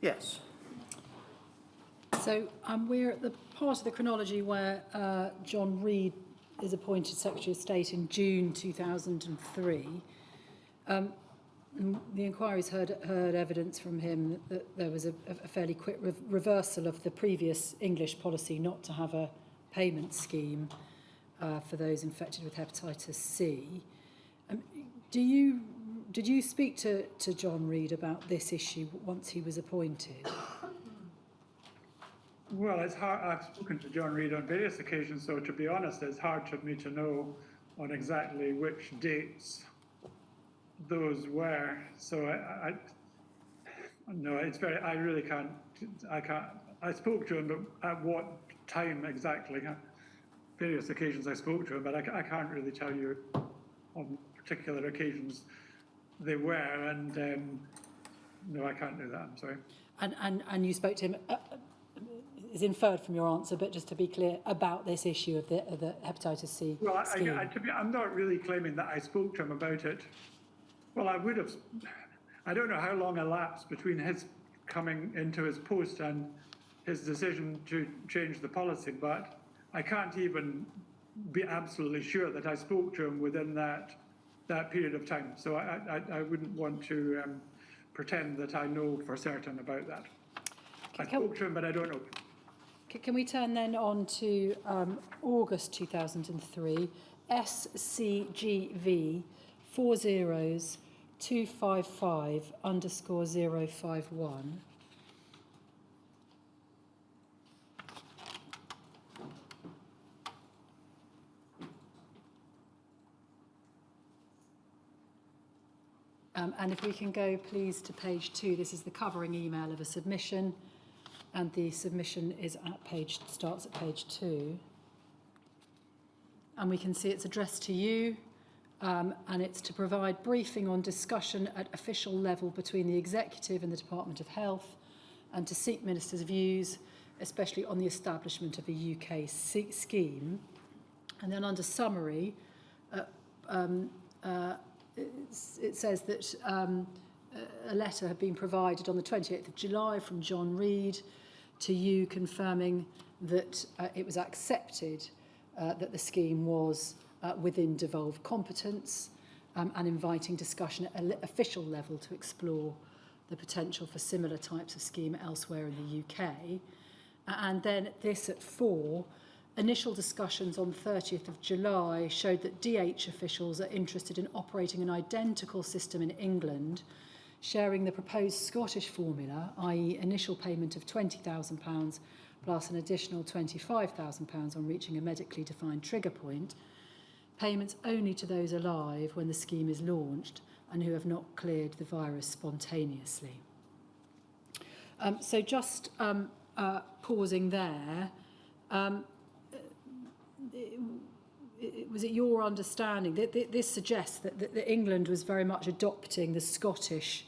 Yes. So we're at the part of the chronology where John Reid is appointed Secretary of State in June 2003. The inquiry's heard evidence from him that there was a fairly quick reversal of the previous English policy not to have a payment scheme for those infected with hepatitis C. Did you speak to John Reid about this issue once he was appointed? Well, it's hard. I've spoken to John Reid on various occasions, so to be honest, it's hard for me to know on exactly which dates those were. So no, it's very. I really can't. I can't. I spoke to him, but at what time exactly? Various occasions I spoke to him, but I can't really tell you on particular occasions they were, and no, I can't do that. I'm sorry. And you spoke to him. Is inferred from your answer, but just to be clear about this issue of the hepatitis C scheme. I'm not really claiming that I spoke to him about it. Well, I would have. I don't know how long elapsed between his coming into his post and his decision to change the policy, but I can't even be absolutely sure that I spoke to him within that period of time. So I wouldn't want to pretend that I know for certain about that. I spoke to him, but I don't know. Can we turn then on to August 2003, SCGV 40255_051. And if we can go, please, to page 2. This is the covering email of a submission, and the submission is starts at page 2. And we can see it's addressed to you, and it's to provide briefing on discussion at official level between the Executive and the Department of Health, and to seek Ministers' views, especially on the establishment of a UK scheme. And then under summary, it says that a letter had been provided on the 28th of July from John Reid to you confirming that it was accepted that the scheme was within devolved competence, and inviting discussion at an official level to explore the potential for similar types of scheme elsewhere in the UK. And then this at 4, initial discussions on 30th of July showed that DH officials are interested in operating an identical system in England, sharing the proposed Scottish formula, i.e. initial payment of £20,000 plus an additional £25,000 on reaching a medically defined trigger point, payments only to those alive when the scheme is launched and who have not cleared the virus spontaneously. So just pausing there, was it your understanding that this suggests that England was very much adopting the Scottish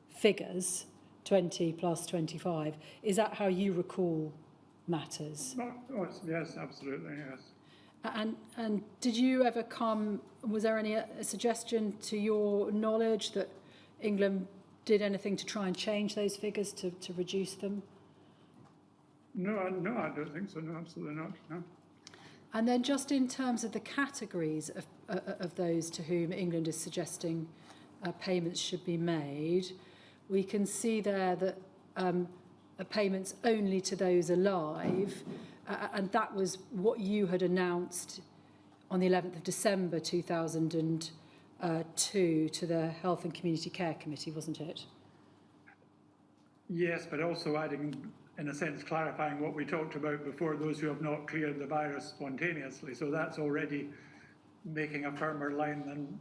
figures, 20 plus 25? Is that how you recall matters? Yes, absolutely, yes. And did you ever was there any suggestion to your knowledge that England did anything to try and change those figures to reduce them? No, I don't think so. No, absolutely not. No. And then just in terms of the categories of those to whom England is suggesting payments should be made, we can see there that payments only to those alive, and that was what you had announced on the 11th of December 2002 to the Health and Community Care Committee, wasn't it? Yes, but also adding, in a sense, clarifying what we talked about before, those who have not cleared the virus spontaneously. So that's already making a firmer line than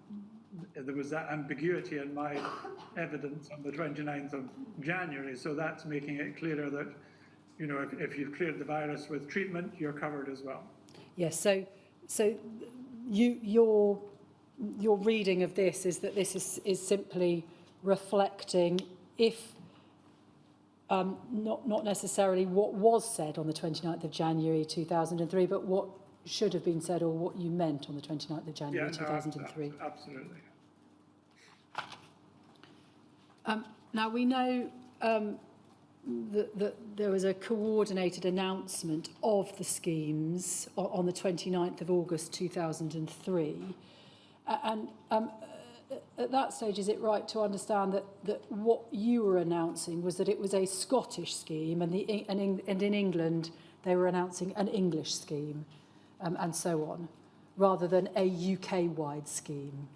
there was that ambiguity in my evidence on the 29th of January. So that's making it clearer that, you know, if you've cleared the virus with treatment, you're covered as well. Yes. So your reading of this is that this is simply reflecting, if not necessarily what was said on the 29th of January 2003, but what should have been said or what you meant on the 29th of January 2003. Absolutely. Now, we know that there was a coordinated announcement of the schemes on the 29th of August 2003. And at that stage, is it right to understand that what you were announcing was that it was a Scottish scheme, and in England they were announcing an English scheme, and so on, rather than a UK-wide scheme?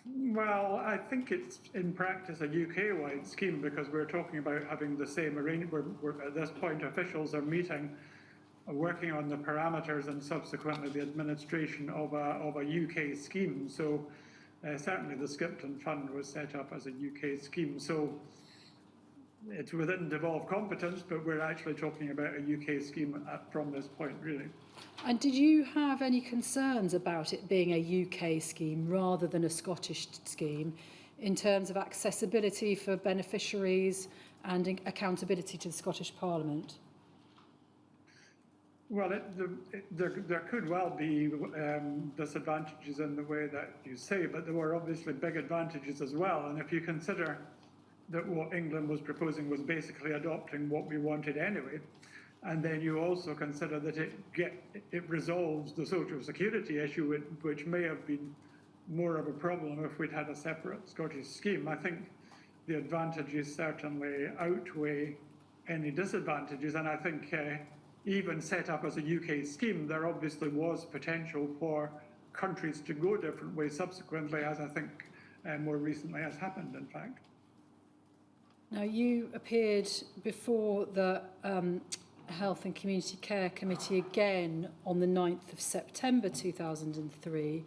Well, I think it's in practice a UK-wide scheme, because we're talking about having the same arrangement. At this point, officials are meeting, working on the parameters and subsequently the administration of a UK scheme. So certainly the Skipton Fund was set up as a UK scheme. So it's within devolved competence, but we're actually talking about a UK scheme from this point, really. And did you have any concerns about it being a UK scheme rather than a Scottish scheme in terms of accessibility for beneficiaries and accountability to the Scottish Parliament? Well, there could well be disadvantages in the way that you say, but there were obviously big advantages as well. And if you consider that what England was proposing was basically adopting what we wanted anyway, and then you also consider that it resolves the social security issue, which may have been more of a problem if we'd had a separate Scottish scheme. I think the advantages certainly outweigh any disadvantages, and I think even set up as a UK scheme, there obviously was potential for countries to go different ways subsequently, as I think more recently has happened, in fact. Now, you appeared before the Health and Community Care Committee again on the 9th of September 2003,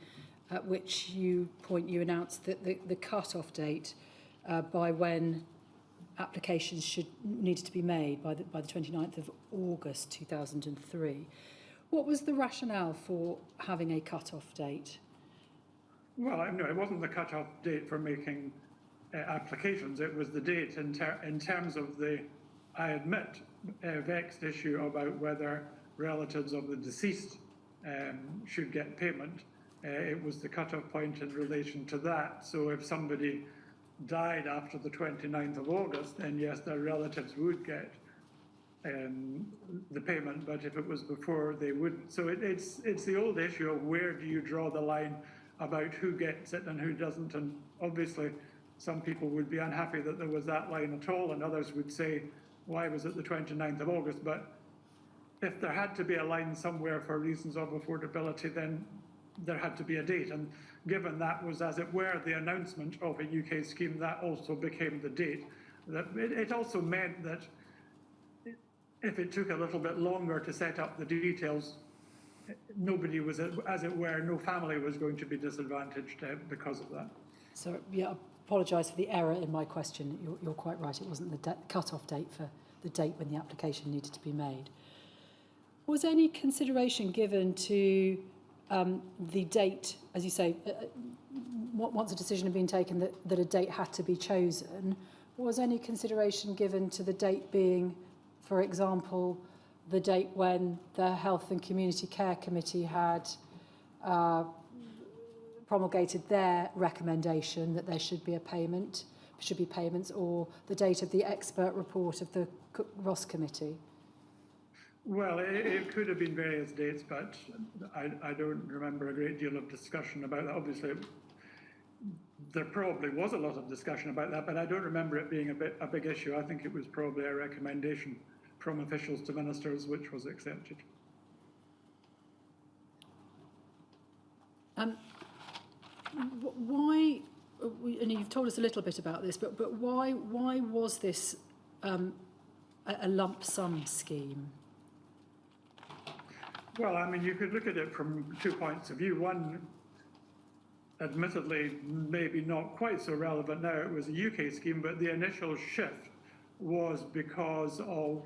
at which you announced that the cut-off date by when applications needed to be made by the 29th of August 2003. What was the rationale for having a cut-off date? Well, no, it wasn't the cut-off date for making applications. It was the date in terms of the, I admit, vexed issue about whether relatives of the deceased should get payment. It was the cut-off point in relation to that. So if somebody died after the 29th of August, then yes, their relatives would get the payment, but if it was before, they wouldn't. So it's the old issue of where do you draw the line about who gets it and who doesn't. And obviously, some people would be unhappy that there was that line at all, and others would say, why was it the 29th of August? But if there had to be a line somewhere for reasons of affordability, then there had to be a date. And given that was, as it were, the announcement of a UK scheme, that also became the date. It also meant that if it took a little bit longer to set up the details, nobody was, as it were, no family was going to be disadvantaged because of that. So, yeah, I apologise for the error in my question. You're quite right. It wasn't the cut-off date for the date when the application needed to be made. Was any consideration given to the date, as you say, once a decision had been taken that a date had to be chosen, was any consideration given to the date being, for example, the date when the Health and Community Care Committee had promulgated their recommendation that there should be payments, or the date of the expert report of the Ross Committee? Well, it could have been various dates, but I don't remember a great deal of discussion about that. Obviously, there probably was a lot of discussion about that, but I don't remember it being a big issue. I think it was probably a recommendation from officials to ministers, which was accepted. Why, and you've told us a little bit about this, but why was this a lump sum scheme? Well, I mean, you could look at it from 2 points of view. One, admittedly, maybe not quite so relevant now, it was a UK scheme, but the initial shift was because of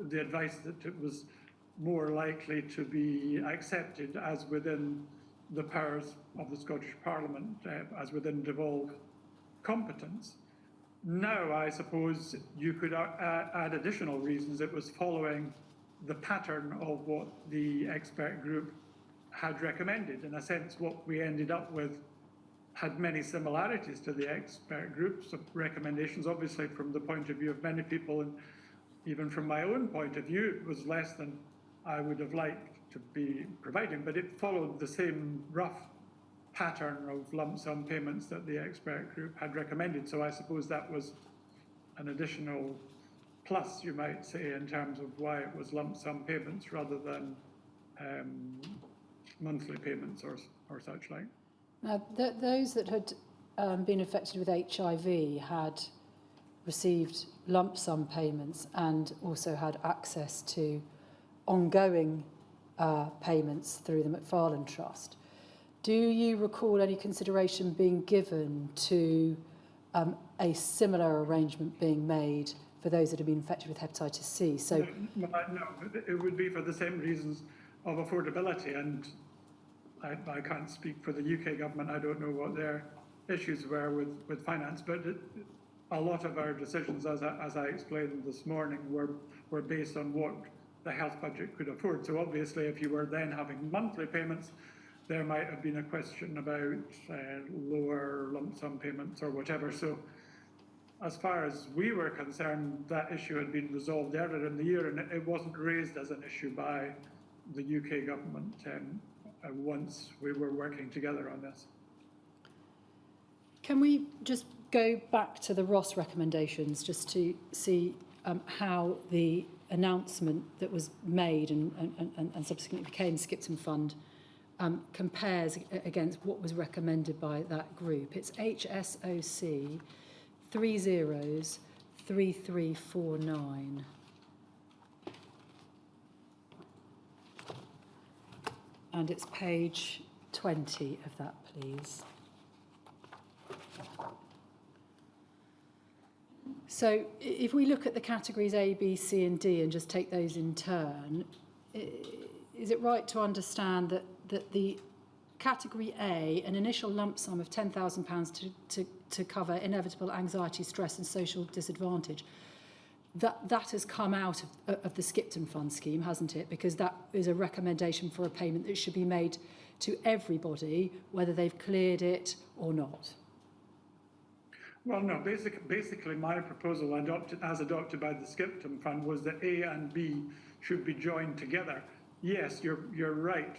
the advice that it was more likely to be accepted as within the powers of the Scottish Parliament, as within devolved competence. Now, I suppose you could add additional reasons. It was following the pattern of what the expert group had recommended. In a sense, what we ended up with had many similarities to the expert group's recommendations. Obviously, from the point of view of many people, and even from my own point of view, it was less than I would have liked to be providing, but it followed the same rough pattern of lump sum payments that the expert group had recommended. So I suppose that was an additional plus, you might say, in terms of why it was lump sum payments rather than monthly payments or such like. Now, those that had been affected with HIV had received lump sum payments and also had access to ongoing payments through the Macfarlane Trust. Do you recall any consideration being given to a similar arrangement being made for those that have been infected with hepatitis C? So, no, it would be for the same reasons of affordability, and I can't speak for the UK government. I don't know what their issues were with finance, but a lot of our decisions, as I explained this morning, were based on what the health budget could afford. So obviously, if you were then having monthly payments, there might have been a question about lower lump sum payments or whatever. So as far as we were concerned, that issue had been resolved earlier in the year, and it wasn't raised as an issue by the UK government once we were working together on this. can we just go back to the Ross recommendations just to see how the announcement that was made and subsequently became Skipton Fund compares against what was recommended by that group? It's HSOC 303349. And it's page 20 of that, please. So if we look at the categories A, B, C and D and just take those in turn, is it right to understand that the category A, an initial lump sum of £10,000 to cover inevitable anxiety, stress and social disadvantage, that has come out of the Skipton Fund scheme, hasn't it? Because that is a recommendation for a payment that should be made to everybody, whether they've cleared it or not. Well, no, basically my proposal as adopted by the Skipton Fund was that A and B should be joined together. Yes, you're right.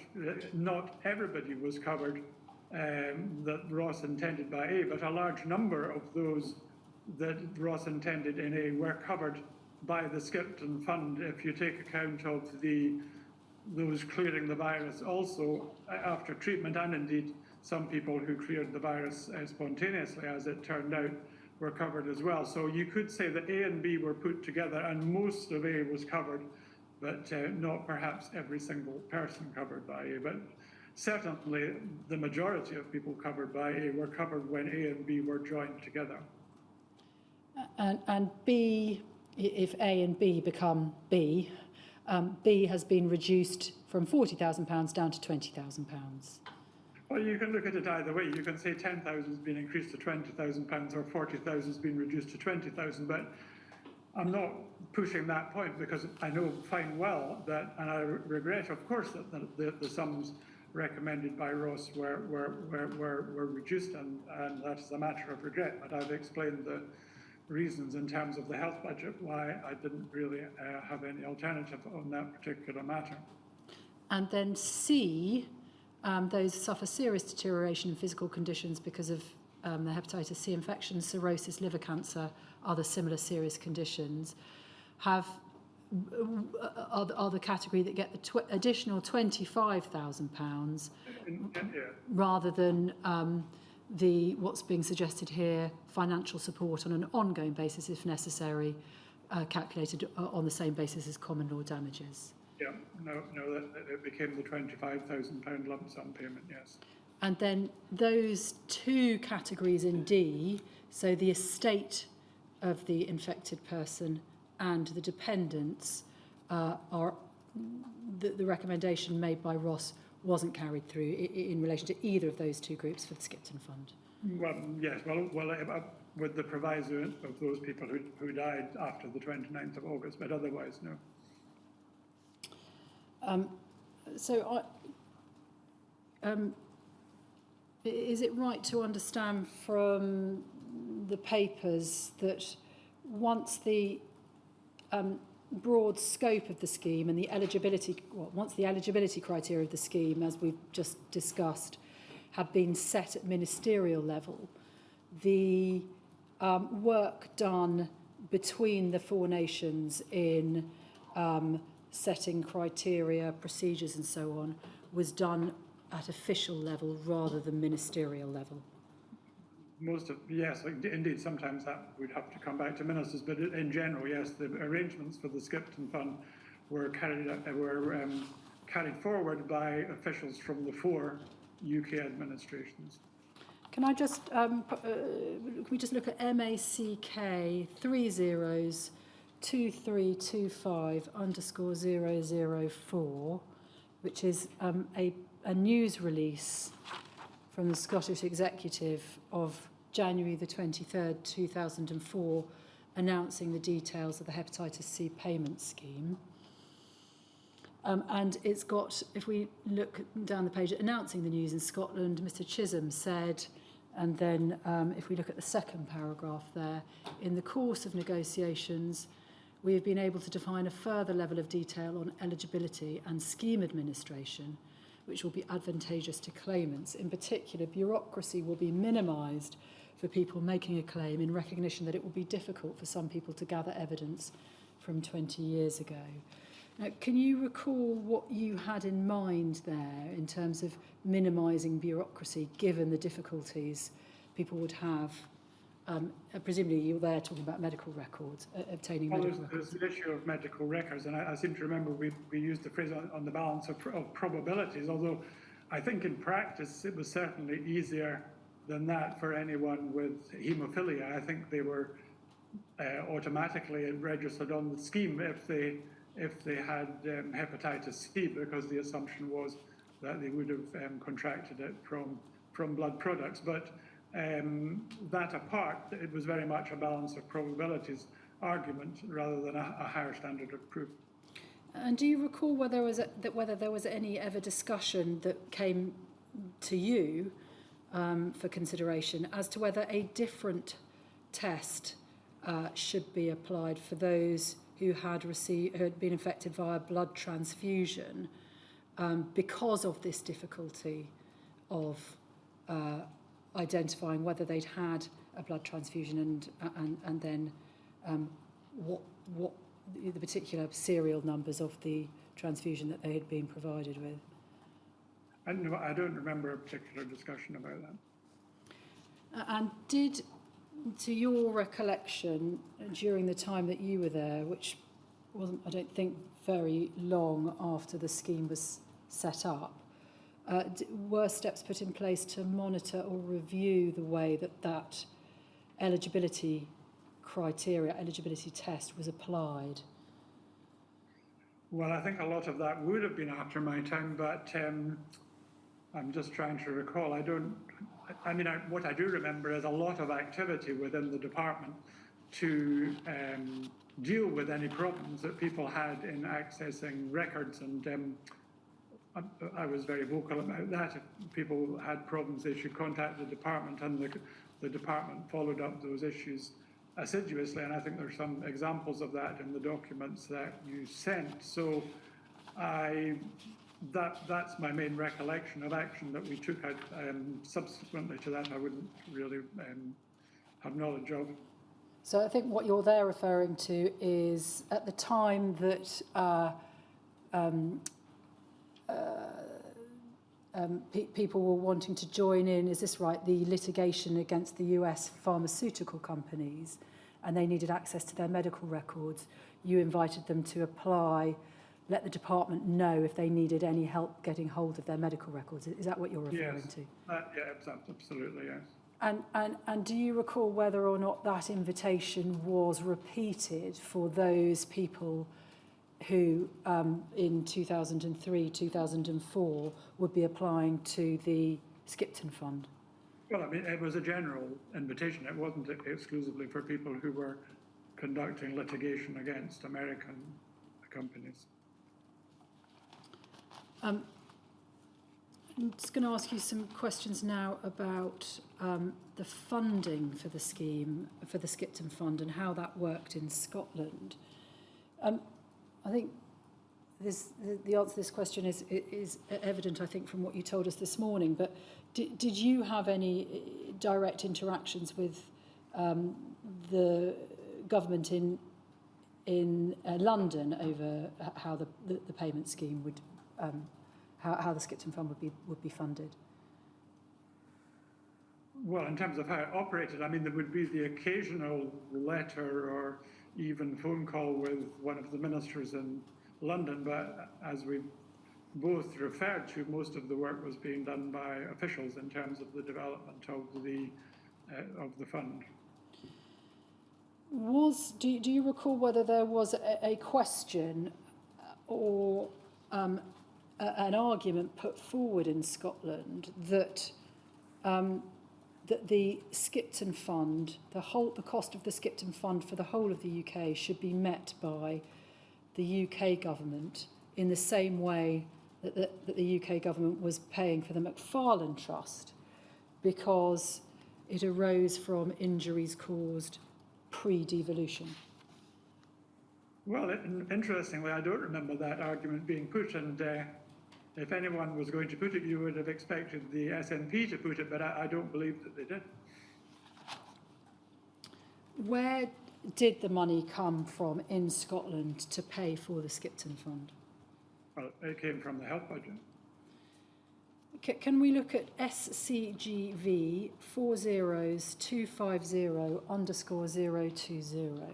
Not everybody was covered that Ross intended by A, but a large number of those that Ross intended in A were covered by the Skipton Fund if you take account of those clearing the virus also after treatment, and indeed some people who cleared the virus spontaneously, as it turned out, were covered as well. So you could say that A and B were put together and most of A was covered, but not perhaps every single person covered by A. But certainly the majority of people covered by A were covered when A and B were joined together. And B, if A and B become B, B has been reduced from £40,000 down to £20,000. Well, you can look at it either way. You can say 10,000 has been increased to £20,000 or 40,000 has been reduced to 20,000, but I'm not pushing that point because I know fine well that, and I regret, of course, that the sums recommended by Ross were reduced, and that is a matter of regret. But I've explained the reasons in terms of the health budget why I didn't really have any alternative on that particular matter. And then C, those suffer serious deterioration in physical conditions because of the hepatitis C infection, cirrhosis, liver cancer, other similar serious conditions, are the category that get the additional £25,000 rather than what's being suggested here, financial support on an ongoing basis if necessary, calculated on the same basis as common law damages. Yeah, no, it became the £25,000 lump sum payment, yes. And then those two categories in D, so the estate of the infected person and the dependents, are the recommendation made by Ross wasn't carried through in relation to either of those two groups for the Skipton Fund. Well, yes, with the proviso of those people who died after the 29th of August, but otherwise, no. is it right to understand from the papers that once the broad scope of the scheme and the eligibility, once the eligibility criteria of the scheme, as we've just discussed, had been set at ministerial level, the work done between the four nations in setting criteria, procedures and so on, was done at official level rather than ministerial level? Yes, indeed, sometimes that would have to come back to ministers, but in general, yes, the arrangements for the Skipton Fund were carried forward by officials from the four UK administrations. Can I just, can we just look at MACK 302325_004, which is a news release from the Scottish Executive of January the 23rd, 2004, announcing the details of the Hepatitis C payment scheme. And it's got, if we look down the page, announcing the news in Scotland, Mr. Chisholm said, and then if we look at the second paragraph there, in the course of negotiations, we have been able to define a further level of detail on eligibility and scheme administration, which will be advantageous to claimants. In particular, bureaucracy will be minimised for people making a claim in recognition that it will be difficult for some people to gather evidence from 20 years ago. Now, can you recall what you had in mind there in terms of minimising bureaucracy, given the difficulties people would have? Presumably you're there talking about medical records, obtaining medical records. There's the issue of medical records, and I seem to remember we used the phrase on the balance of probabilities, although I think in practice it was certainly easier than that for anyone with haemophilia. I think they were automatically registered on the scheme if they had hepatitis C, because the assumption was that they would have contracted it from blood products. But that apart, it was very much a balance of probabilities argument rather than a higher standard of proof. And do you recall whether there was any ever discussion that came to you for consideration as to whether a different test should be applied for those who had been infected via blood transfusion because of this difficulty of identifying whether they'd had a blood transfusion and then what the particular serial numbers of the transfusion that they had been provided with? I don't remember a particular discussion about that. And did, to your recollection, during the time that you were there, which wasn't, I don't think, very long after the scheme was set up, were steps put in place to monitor or review the way that eligibility criteria, eligibility test was applied? Well, I think a lot of that would have been after my time, but I'm just trying to recall. What I do remember is a lot of activity within the department to deal with any problems that people had in accessing records, and I was very vocal about that. If people had problems, they should contact the department, and the department followed up those issues assiduously, and I think there's some examples of that in the documents that you sent. So that's my main recollection of action that we took. Subsequently to that, I wouldn't really have knowledge of. So I think what you're there referring to is at the time that people were wanting to join in, is this right, the litigation against the US pharmaceutical companies, and they needed access to their medical records. You invited them to apply, let the department know if they needed any help getting hold of their medical records. Is that what you're referring to? Yeah, absolutely, yes. And do you recall whether or not that invitation was repeated for those people who in 2003, 2004 would be applying to the Skipton Fund? Well, I mean, it was a general invitation. It wasn't exclusively for people who were conducting litigation against American companies. I'm just going to ask you some questions now about the funding for the scheme, for the Skipton Fund, and how that worked in Scotland. I think the answer to this question is evident, I think, from what you told us this morning, but did you have any direct interactions with the government in London over how the payment scheme would, how the Skipton Fund would be funded? Well, in terms of how it operated, I mean, there would be the occasional letter or even phone call with one of the ministers in London, but as we both referred to, most of the work was being done by officials in terms of the development of the fund. Do you recall whether there was a question or an argument put forward in Scotland that that the Skipton Fund, the cost of the Skipton Fund for the whole of the UK should be met by the UK government in the same way that the UK government was paying for the Macfarlane Trust, because it arose from injuries caused pre-devolution? Well, interestingly, I don't remember that argument being put, and if anyone was going to put it, you would have expected the SNP to put it, but I don't believe that they did. Where did the money come from in Scotland to pay for the Skipton Fund? Well, it came from the health budget. Can we look at SCGV 40250_020?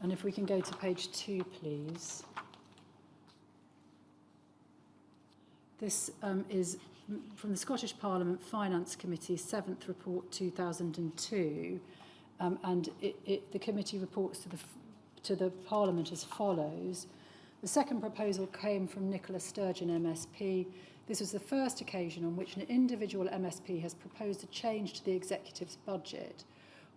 And if we can go to page 2, please. This is from the Scottish Parliament Finance Committee, 7th report 2002, and the committee reports to the Parliament as follows. The second proposal came from Nicola Sturgeon, MSP. This was the first occasion on which an individual MSP has proposed a change to the executive's budget,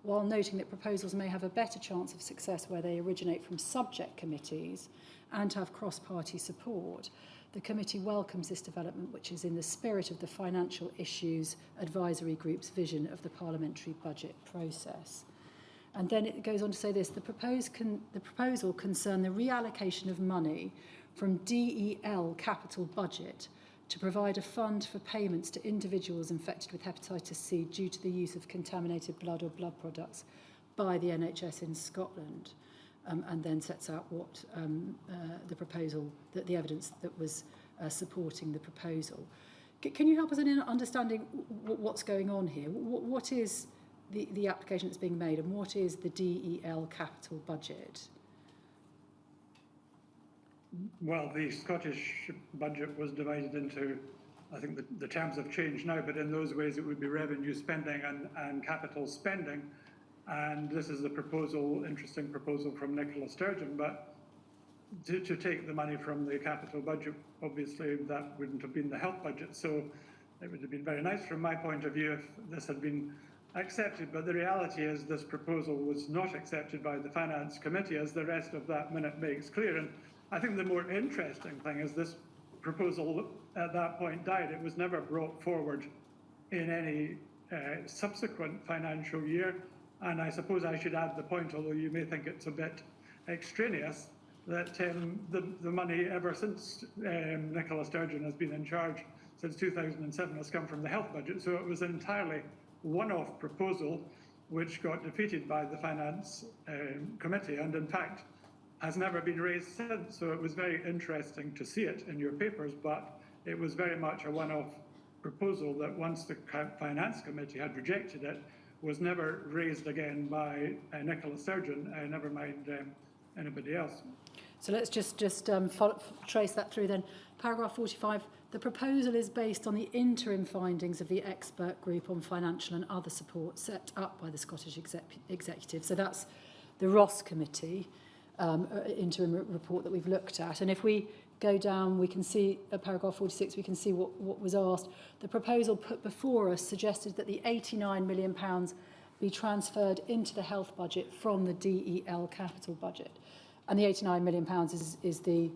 while noting that proposals may have a better chance of success where they originate from subject committees and have cross-party support. The committee welcomes this development, which is in the spirit of the Financial Issues Advisory Group's vision of the parliamentary budget process. And then it goes on to say this: the proposal concerned the reallocation of money from DEL capital budget to provide a fund for payments to individuals infected with hepatitis C due to the use of contaminated blood or blood products by the NHS in Scotland, and then sets out what the proposal, the evidence that was supporting the proposal. Can you help us in understanding what's going on here? What is the application that's being made, and what is the DEL capital budget? Well, the Scottish budget was divided into, I think the terms have changed now, but in those ways it would be revenue spending and capital spending. And this is a proposal, interesting proposal from Nicola Sturgeon, but to take the money from the capital budget, obviously that wouldn't have been the health budget. So it would have been very nice from my point of view if this had been accepted, but the reality is this proposal was not accepted by the Finance Committee, as the rest of that minute makes clear. And I think the more interesting thing is this proposal at that point died. It was never brought forward in any subsequent financial year. And I suppose I should add the point, although you may think it's a bit extraneous, that the money ever since Nicola Sturgeon has been in charge, since 2007, has come from the health budget. So it was an entirely one-off proposal which got defeated by the Finance Committee, and in fact has never been raised since. So it was very interesting to see it in your papers, but it was very much a one-off proposal that once the Finance Committee had rejected it, was never raised again by Nicola Sturgeon, never mind anybody else. So let's just trace that through then. Paragraph 45, the proposal is based on the interim findings of the expert group on financial and other support set up by the Scottish Executive. So that's the Ross Committee interim report that we've looked at. And if we go down, we can see at paragraph 46, we can see what was asked. The proposal put before us suggested that the £89 million be transferred into the health budget from the DEL capital budget. And the £89 million is the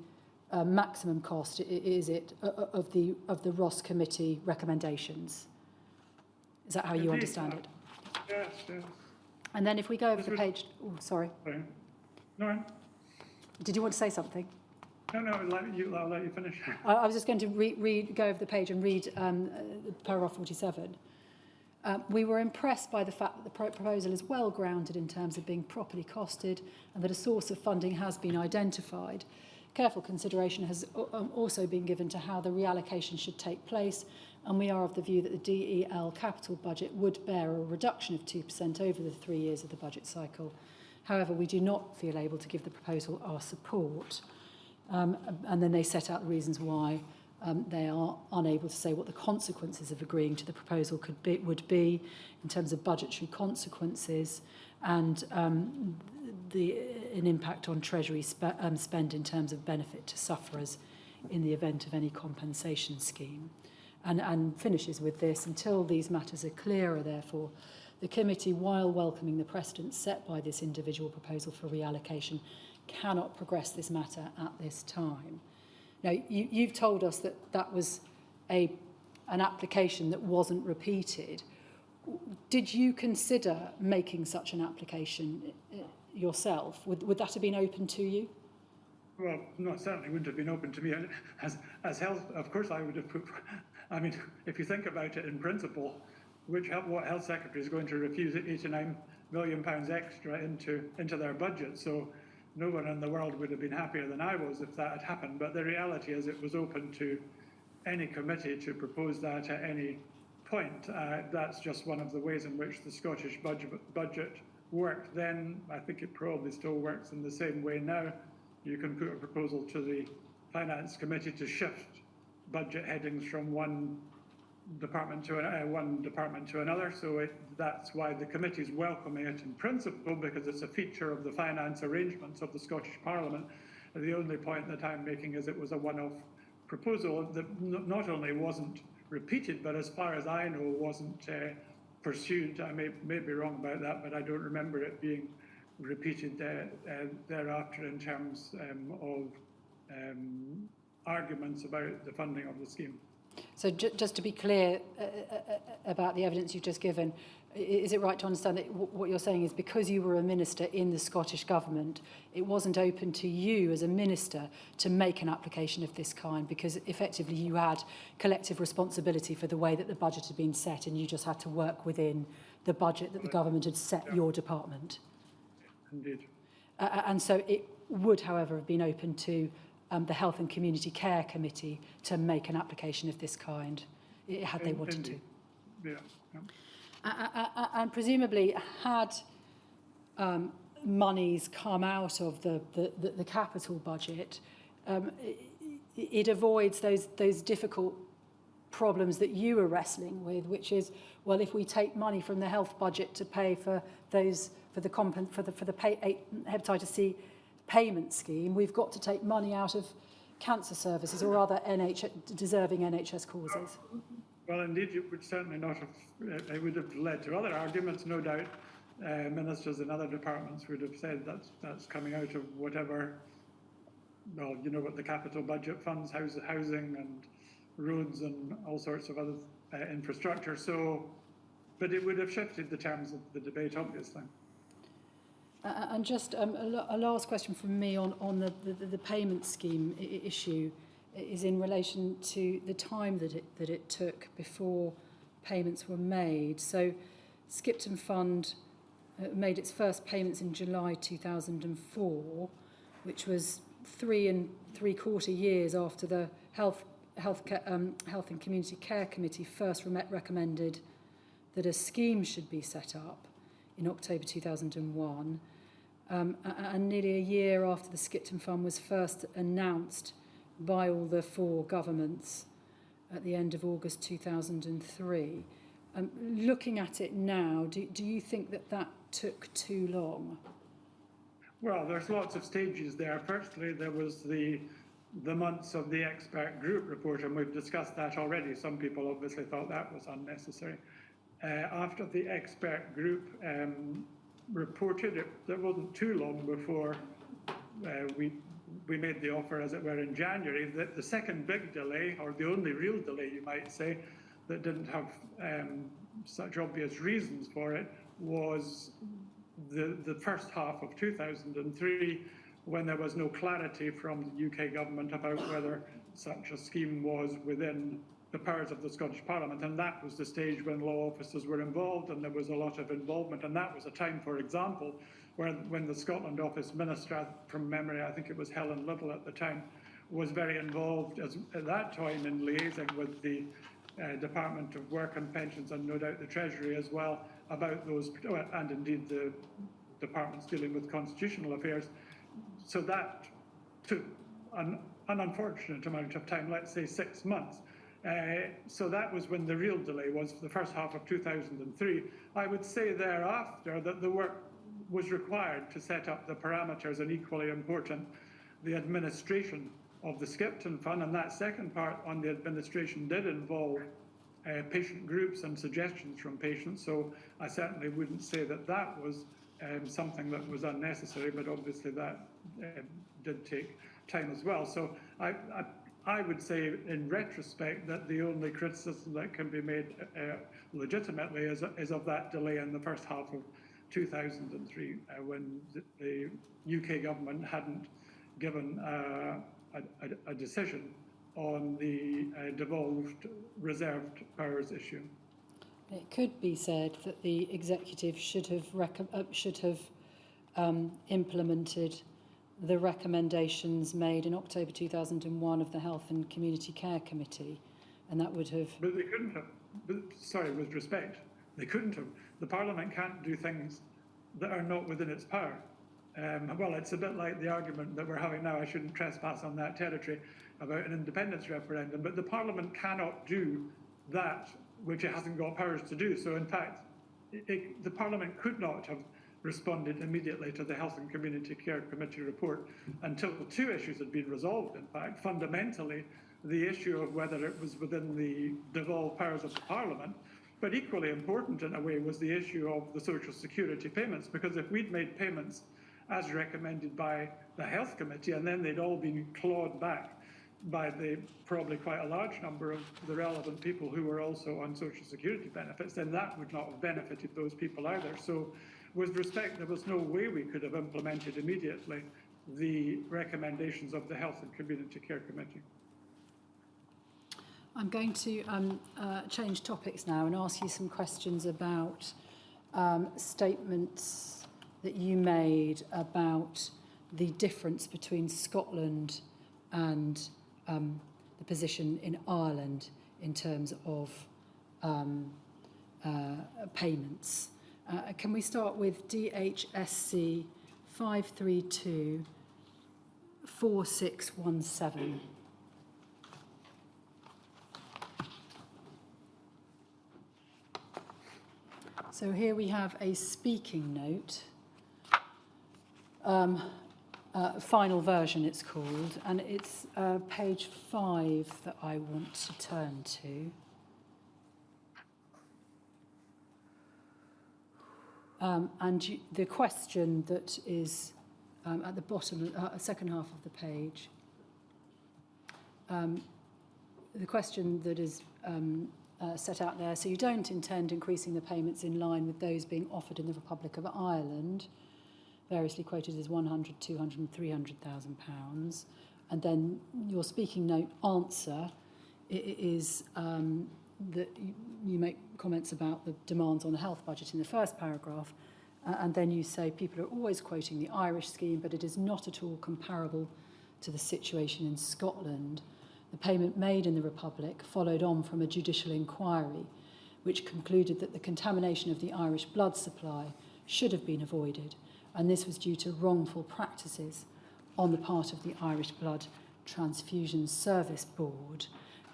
maximum cost, is it, of the Ross Committee recommendations? Is that how you understand it? Yes, yes. And then if we go over the page... Oh, sorry. No. Did you want to say something? No, I'll let you finish. I was just going to go over the page and read paragraph 47. We were impressed by the fact that the proposal is well grounded in terms of being properly costed and that a source of funding has been identified. Careful consideration has also been given to how the reallocation should take place, and we are of the view that the DEL capital budget would bear a reduction of 2% over the 3 years of the budget cycle. However, we do not feel able to give the proposal our support. And then they set out the reasons why they are unable to say what the consequences of agreeing to the proposal would be in terms of budgetary consequences and an impact on Treasury spend in terms of benefit to sufferers in the event of any compensation scheme. And finishes with this: until these matters are clearer, therefore, the committee, while welcoming the precedent set by this individual proposal for reallocation, cannot progress this matter at this time. Now, you've told us that that was an application that wasn't repeated. Did you consider making such an application yourself? Would that have been open to you? Well, no, certainly wouldn't have been open to me. As health, of course, I would have put. I mean, if you think about it in principle, what health secretary is going to refuse £89 million extra into their budget? So no one in the world would have been happier than I was if that had happened. But the reality is it was open to any committee to propose that at any point. That's just one of the ways in which the Scottish budget worked then. I think it probably still works in the same way now. You can put a proposal to the Finance Committee to shift budget headings from one department to another. So that's why the committee is welcoming it in principle, because it's a feature of the finance arrangements of the Scottish Parliament. The only point that I'm making is it was a one-off proposal that not only wasn't repeated, but as far as I know, wasn't pursued. I may be wrong about that, but I don't remember it being repeated thereafter in terms of arguments about the funding of the scheme. So just to be clear about the evidence you've just given, is it right to understand that what you're saying is because you were a minister in the Scottish Government, it wasn't open to you as a minister to make an application of this kind because effectively you had collective responsibility for the way that the budget had been set and you just had to work within the budget that the government had set your department? Indeed. And so it would, however, have been open to the Health and Community Care Committee to make an application of this kind, had they wanted to. Yeah. And presumably, had monies come out of the capital budget, it avoids those difficult problems that you were wrestling with, which is, well, if we take money from the health budget to pay for the hepatitis C payment scheme, we've got to take money out of cancer services or other deserving NHS causes. Well, indeed, it would certainly not have. It would have led to other arguments, no doubt. Ministers in other departments would have said that's coming out of whatever. Well, you know what the capital budget funds, housing and roads and all sorts of other infrastructure. So, but it would have shifted the terms of the debate, obviously. And just a last question from me on the payment scheme issue is in relation to the time that it took before payments were made. So Skipton Fund made its first payments in July 2004, which was 3 3/4 years after the Health and Community Care Committee first recommended that a scheme should be set up in October 2001. And nearly a year after the Skipton Fund was first announced by all the 4 governments at the end of August 2003. Looking at it now, do you think that took too long? Well, there's lots of stages there. Firstly, there was the months of the expert group report, and we've discussed that already. Some people obviously thought that was unnecessary. after the expert group reported, it wasn't too long before we made the offer, as it were, in January, that the second big delay, or the only real delay, you might say, that didn't have such obvious reasons for it, was the first half of 2003, when there was no clarity from the UK government about whether such a scheme was within the powers of the Scottish Parliament. And that was the stage when law officers were involved, and there was a lot of involvement. And that was a time, for example, when the Scotland Office Minister, from memory, I think it was Helen Little at the time, was very involved at that time in liaising with the Department of Work and Pensions, and no doubt the Treasury as well, about those, and indeed the departments dealing with constitutional affairs. So that took an unfortunate amount of time, let's say 6 months. So that was when the real delay was, for the first half of 2003. I would say thereafter that the work was required to set up the parameters, and equally important, the administration of the Skipton Fund, and that second part on the administration did involve patient groups and suggestions from patients. So I certainly wouldn't say that that was something that was unnecessary, but obviously that did take time as well. So I would say, in retrospect, that the only criticism that can be made legitimately is of that delay in the first half of 2003, when the UK government hadn't given a decision on the devolved reserved powers issue. It could be said that the executive should have implemented the recommendations made in October 2001 of the Health and Community Care Committee, and that would have... But they couldn't have. Sorry, with respect, they couldn't have. The Parliament can't do things that are not within its power. Well, it's a bit like the argument that we're having now, I shouldn't trespass on that territory, about an independence referendum, but the Parliament cannot do that which it hasn't got powers to do. So in fact, the Parliament could not have responded immediately to the Health and Community Care Committee report until the two issues had been resolved. In fact, fundamentally, the issue of whether it was within the devolved powers of the Parliament, but equally important in a way was the issue of the Social Security payments, because if we'd made payments as recommended by the Health Committee, and then they'd all been clawed back by the probably quite a large number of the relevant people who were also on Social Security benefits, then that would not have benefited those people either. So with respect, there was no way we could have implemented immediately the recommendations of the Health and Community Care Committee. I'm going to change topics now and ask you some questions about statements that you made about the difference between Scotland and the position in Ireland in terms of payments. Can we start with DHSC 532 4617? So here we have a speaking note, final version it's called, and it's page 5 that I want to turn to. And the question that is at the bottom, second half of the page, the question that is set out there, so you don't intend increasing the payments in line with those being offered in the Republic of Ireland, variously quoted as 100, 200 and 300,000 pounds. And then your speaking note answer is that you make comments about the demands on the health budget in the first paragraph, and then you say people are always quoting the Irish scheme, but it is not at all comparable to the situation in Scotland. The payment made in the Republic followed on from a judicial inquiry which concluded that the contamination of the Irish blood supply should have been avoided, and this was due to wrongful practices on the part of the Irish Blood Transfusion Service Board.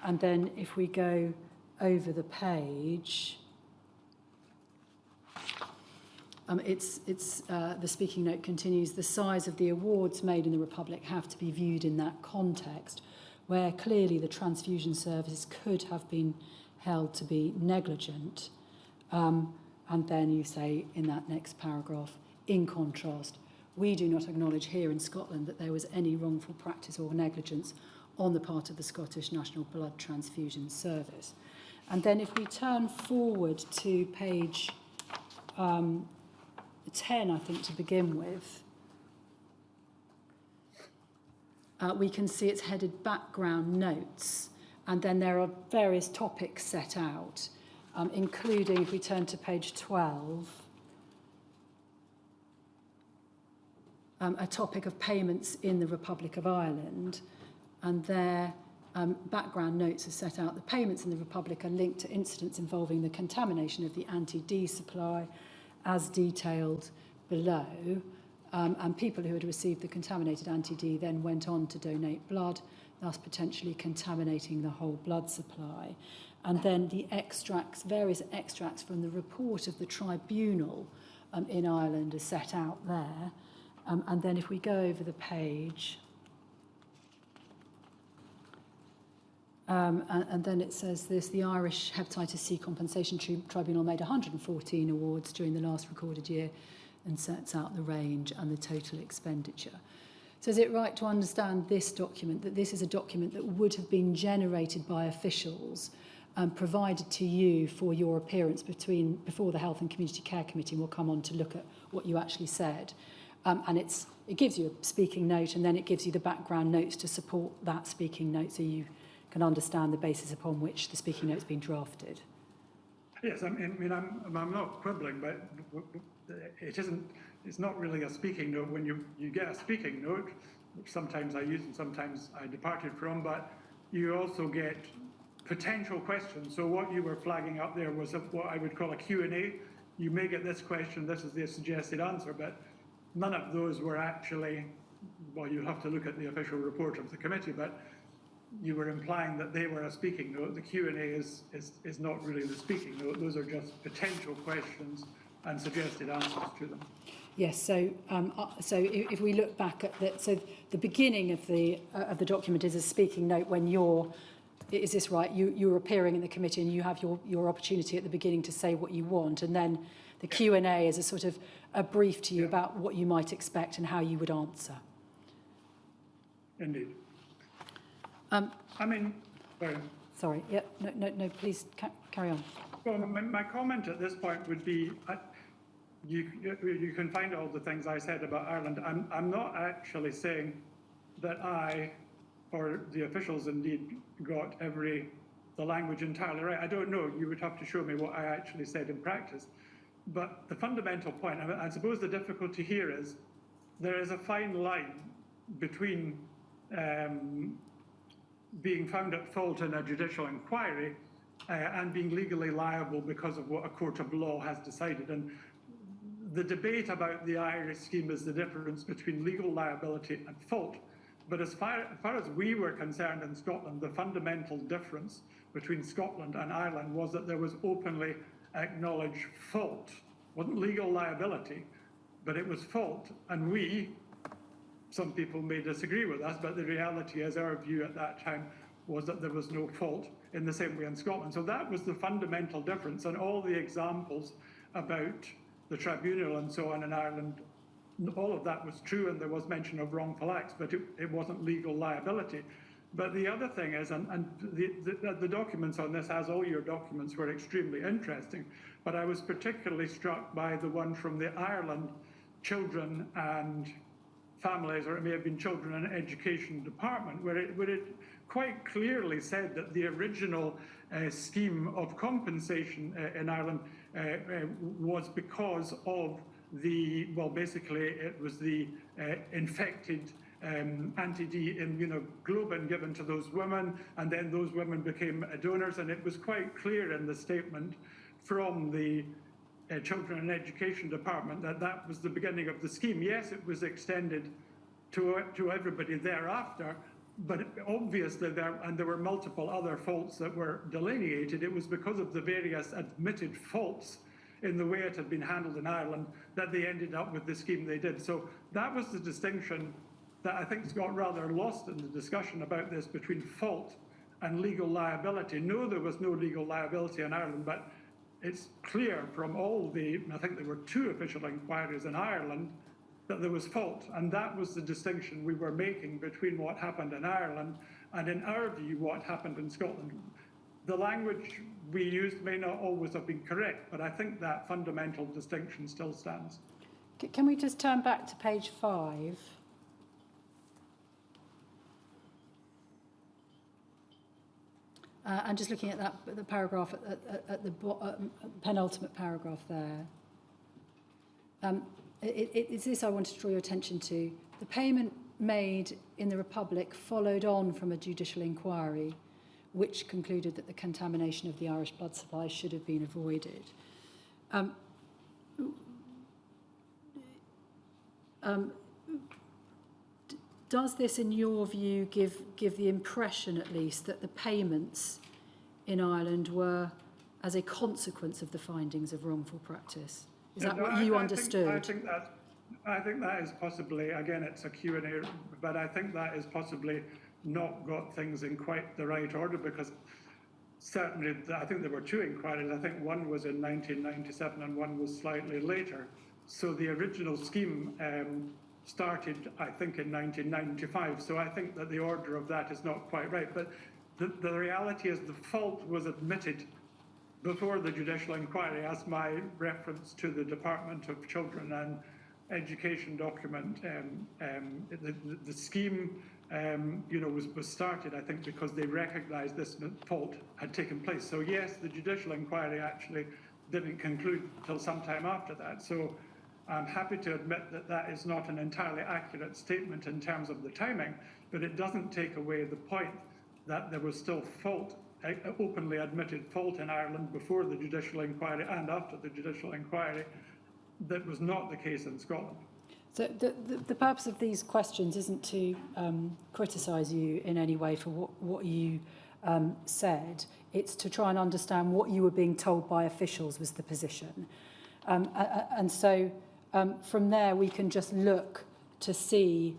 And then if we go over the page, the speaking note continues, the size of the awards made in the Republic have to be viewed in that context, where clearly the transfusion service could have been held to be negligent. And then you say in that next paragraph, in contrast, we do not acknowledge here in Scotland that there was any wrongful practice or negligence on the part of the Scottish National Blood Transfusion Service. And then if we turn forward to page 10, I think, to begin with, we can see it's headed background notes. And then there are various topics set out, including, if we turn to page 12, a topic of payments in the Republic of Ireland. And their background notes are set out. The payments in the Republic are linked to incidents involving the contamination of the anti-D supply, as detailed below. And people who had received the contaminated anti-D then went on to donate blood, thus potentially contaminating the whole blood supply. And then the extracts, various extracts from the report of the tribunal in Ireland are set out there. And then if we go over the page, and then it says this: the Irish Hepatitis C Compensation Tribunal made 114 awards during the last recorded year and sets out the range and the total expenditure. So is it right to understand this document, that this is a document that would have been generated by officials and provided to you for your appearance before the Health and Community Care Committee? We'll come on to look at what you actually said. And it gives you a speaking note, and then it gives you the background notes to support that speaking note, so you can understand the basis upon which the speaking note's been drafted. Yes, I mean, I'm not quibbling, but it's not really a speaking note. When you get a speaking note, which sometimes I use and sometimes I departed from, but you also get potential questions. So what you were flagging up there was what I would call a Q&A. You may get this question, this is the suggested answer, but none of those were actually, well, you'll have to look at the official report of the committee, but you were implying that they were a speaking note. The Q&A is not really the speaking note. Those are just potential questions and suggested answers to them. Yes, so if we look back at that, so the beginning of the document is a speaking note when is this right? You're appearing in the committee and you have your opportunity at the beginning to say what you want, and then the Q&A is a sort of a brief to you about what you might expect and how you would answer. Indeed. I mean, sorry. Yeah. No. Please carry on. Well, my comment at this point would be, you can find all the things I said about Ireland. I'm not actually saying that I, or the officials indeed, got the language entirely right. I don't know. You would have to show me what I actually said in practice. But the fundamental point, I suppose the difficulty here is there is a fine line between being found at fault in a judicial inquiry and being legally liable because of what a court of law has decided. And the debate about the Irish scheme is the difference between legal liability and fault. But as far as we were concerned in Scotland, the fundamental difference between Scotland and Ireland was that there was openly acknowledged fault. It wasn't legal liability, but it was fault. And some people may disagree with us, but the reality is our view at that time was that there was no fault in the same way in Scotland. So that was the fundamental difference. And all the examples about the tribunal and so on in Ireland, all of that was true, and there was mention of wrongful acts, but it wasn't legal liability. But the other thing is, and the documents on this, as all your documents, were extremely interesting, but I was particularly struck by the one from the Ireland Children and Families, or it may have been Children and Education Department, where it quite clearly said that the original scheme of compensation in Ireland was because of basically it was the infected anti-D immunoglobulin given to those women, and then those women became donors, and it was quite clear in the statement from the Children and Education Department that was the beginning of the scheme. Yes, it was extended to everybody thereafter, but obviously there were multiple other faults that were delineated. It was because of the various admitted faults in the way it had been handled in Ireland that they ended up with the scheme they did. So that was the distinction that I think has got rather lost in the discussion about this between fault and legal liability. No, there was no legal liability in Ireland, but it's clear from I think there were 2 official inquiries in Ireland, that there was fault. And that was the distinction we were making between what happened in Ireland and, in our view, what happened in Scotland. The language we used may not always have been correct, but I think that fundamental distinction still stands. Can we just turn back to page 5? And just looking at the paragraph at the penultimate paragraph there. It's this I wanted to draw your attention to. The payment made in the Republic followed on from a judicial inquiry which concluded that the contamination of the Irish blood supply should have been avoided. Does this, in your view, give the impression, at least, that the payments in Ireland were as a consequence of the findings of wrongful practice? Is that what you understood? I think that is possibly, again, it's a Q&A, but I think that is possibly not got things in quite the right order, because certainly I think there were 2 inquiries. I think one was in 1997 and one was slightly later. So the original scheme started, I think, in 1995. So I think that the order of that is not quite right. But the reality is the fault was admitted before the judicial inquiry, as my reference to the Department of Children and Education document. The scheme, was started, I think, because they recognised this fault had taken place. So yes, the judicial inquiry actually didn't conclude till some time after that. So I'm happy to admit that that is not an entirely accurate statement in terms of the timing, but it doesn't take away the point that there was still fault, openly admitted fault in Ireland before the judicial inquiry and after the judicial inquiry. That was not the case in Scotland. So the purpose of these questions isn't to criticise you in any way for what you said. It's to try and understand what you were being told by officials was the position. And so from there we can just look to see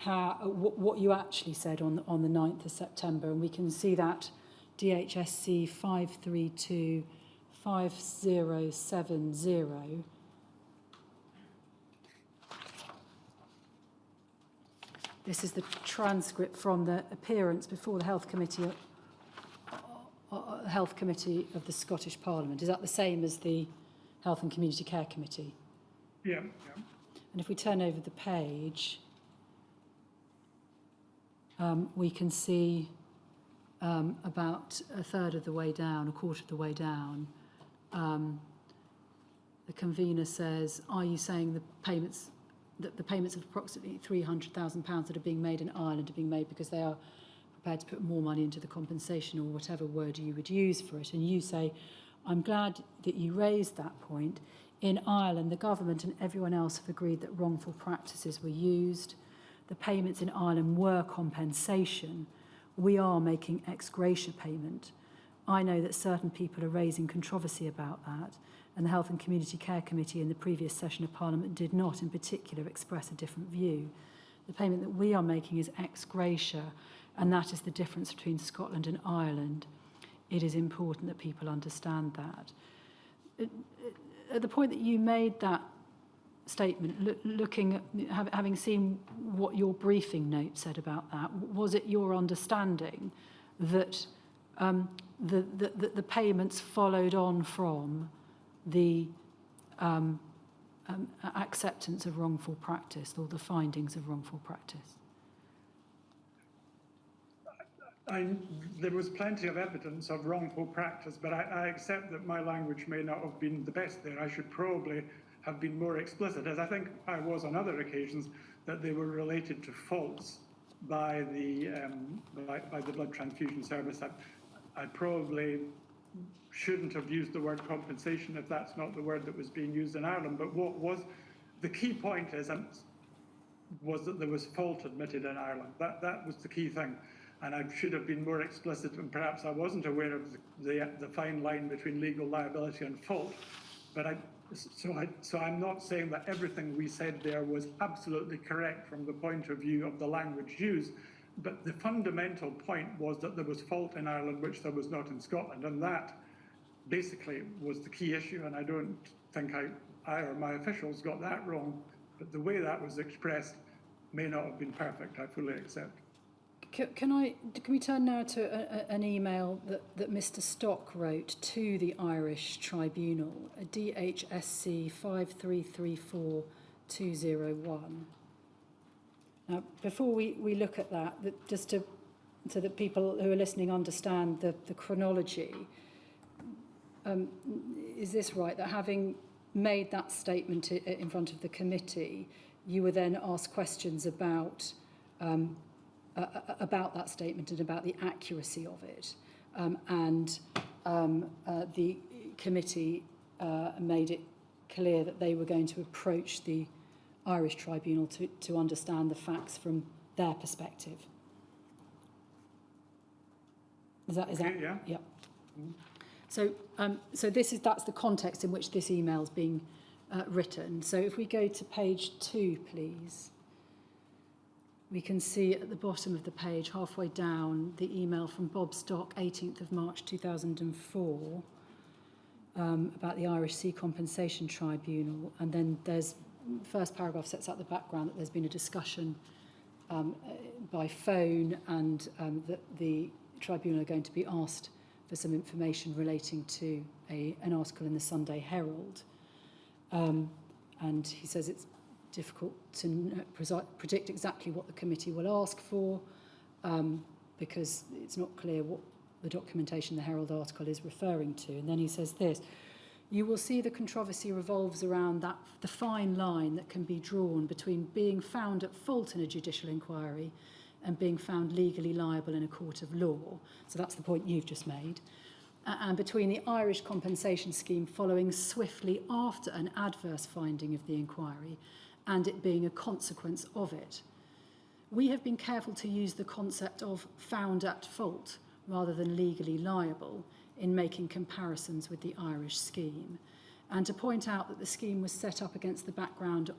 what you actually said on the 9th of September, and we can see that DHSC 5325070. This is the transcript from the appearance before the Health Committee of the Scottish Parliament. Is that the same as the Health and Community Care Committee? Yeah. And if we turn over the page, we can see about a third of the way down, a quarter of the way down, the convener says, are you saying the payments of approximately £300,000 that are being made in Ireland are being made because they are prepared to put more money into the compensation, or whatever word you would use for it? And you say, I'm glad that you raised that point. In Ireland, the government and everyone else have agreed that wrongful practices were used. The payments in Ireland were compensation. We are making ex gratia payment. I know that certain people are raising controversy about that, and the Health and Community Care Committee in the previous session of Parliament did not in particular express a different view. The payment that we are making is ex gratia, and that is the difference between Scotland and Ireland. It is important that people understand that. At the point that you made that statement, looking at, having seen what your briefing note said about that, was it your understanding that the payments followed on from the acceptance of wrongful practice, or the findings of wrongful practice? There was plenty of evidence of wrongful practice, but I accept that my language may not have been the best there. I should probably have been more explicit, as I think I was on other occasions, that they were related to faults by the blood transfusion service. I probably shouldn't have used the word compensation if that's not the word that was being used in Ireland. But what was the key point was that there was fault admitted in Ireland. That was the key thing. And I should have been more explicit, and perhaps I wasn't aware of the fine line between legal liability and fault. But so I'm not saying that everything we said there was absolutely correct from the point of view of the language used, but the fundamental point was that there was fault in Ireland which there was not in Scotland, and that basically was the key issue, and I don't think I or my officials got that wrong, but the way that was expressed may not have been perfect, I fully accept. Can we turn now to an email that Mr. Stock wrote to the Irish Tribunal, DHSC 5334201. Now, before we look at that, just so that people who are listening understand the chronology, is this right, that having made that statement in front of the committee, you were then asked questions about that statement and about the accuracy of it, and the committee made it clear that they were going to approach the Irish Tribunal to understand the facts from their perspective. Is that Yeah. Yeah. So that's the context in which this email is being written. So if we go to page 2, please, we can see at the bottom of the page, halfway down, the email from Bob Stock, 18th of March 2004, about the Irish Sea Compensation Tribunal. And then there's, the first paragraph sets out the background that there's been a discussion by phone, and that the tribunal are going to be asked for some information relating to an article in the Sunday Herald. And he says it's difficult to predict exactly what the committee will ask for, because it's not clear what the documentation the Herald article is referring to. And then he says this: you will see the controversy revolves around the fine line that can be drawn between being found at fault in a judicial inquiry and being found legally liable in a court of law. So that's the point you've just made. And between the Irish compensation scheme following swiftly after an adverse finding of the inquiry and it being a consequence of it. We have been careful to use the concept of found at fault rather than legally liable in making comparisons with the Irish scheme, and to point out that the scheme was set up against the background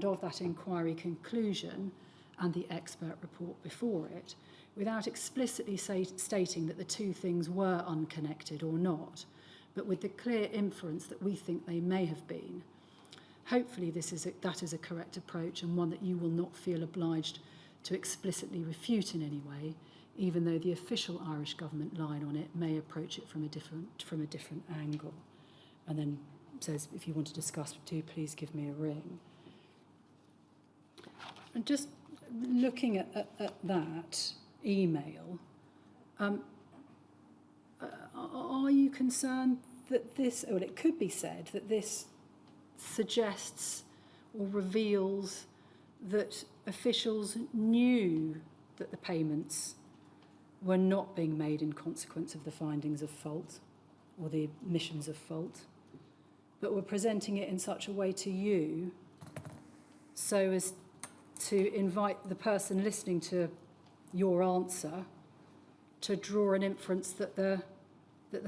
of that inquiry conclusion and the expert report before it, without explicitly stating that the two things were unconnected or not, but with the clear inference that we think they may have been. Hopefully that is a correct approach, and one that you will not feel obliged to explicitly refute in any way, even though the official Irish government line on it may approach it from a different angle. And then says, if you want to discuss, do please give me a ring. And just looking at that email, are you concerned that this, or it could be said that this suggests or reveals that officials knew that the payments were not being made in consequence of the findings of fault or the admissions of fault, but were presenting it in such a way to you so as to invite the person listening to your answer to draw an inference that the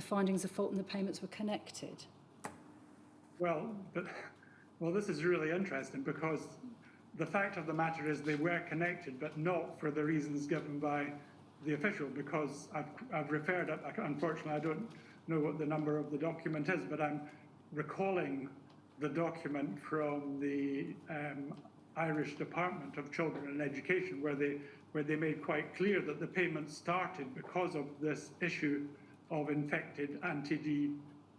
findings of fault and the payments were connected? Well, this is really interesting, because the fact of the matter is they were connected, but not for the reasons given by the official, because I've referred it. Unfortunately, I don't know what the number of the document is, but I'm recalling the document from the Irish Department of Children and Education, where they made quite clear that the payment started because of this issue of infected anti-D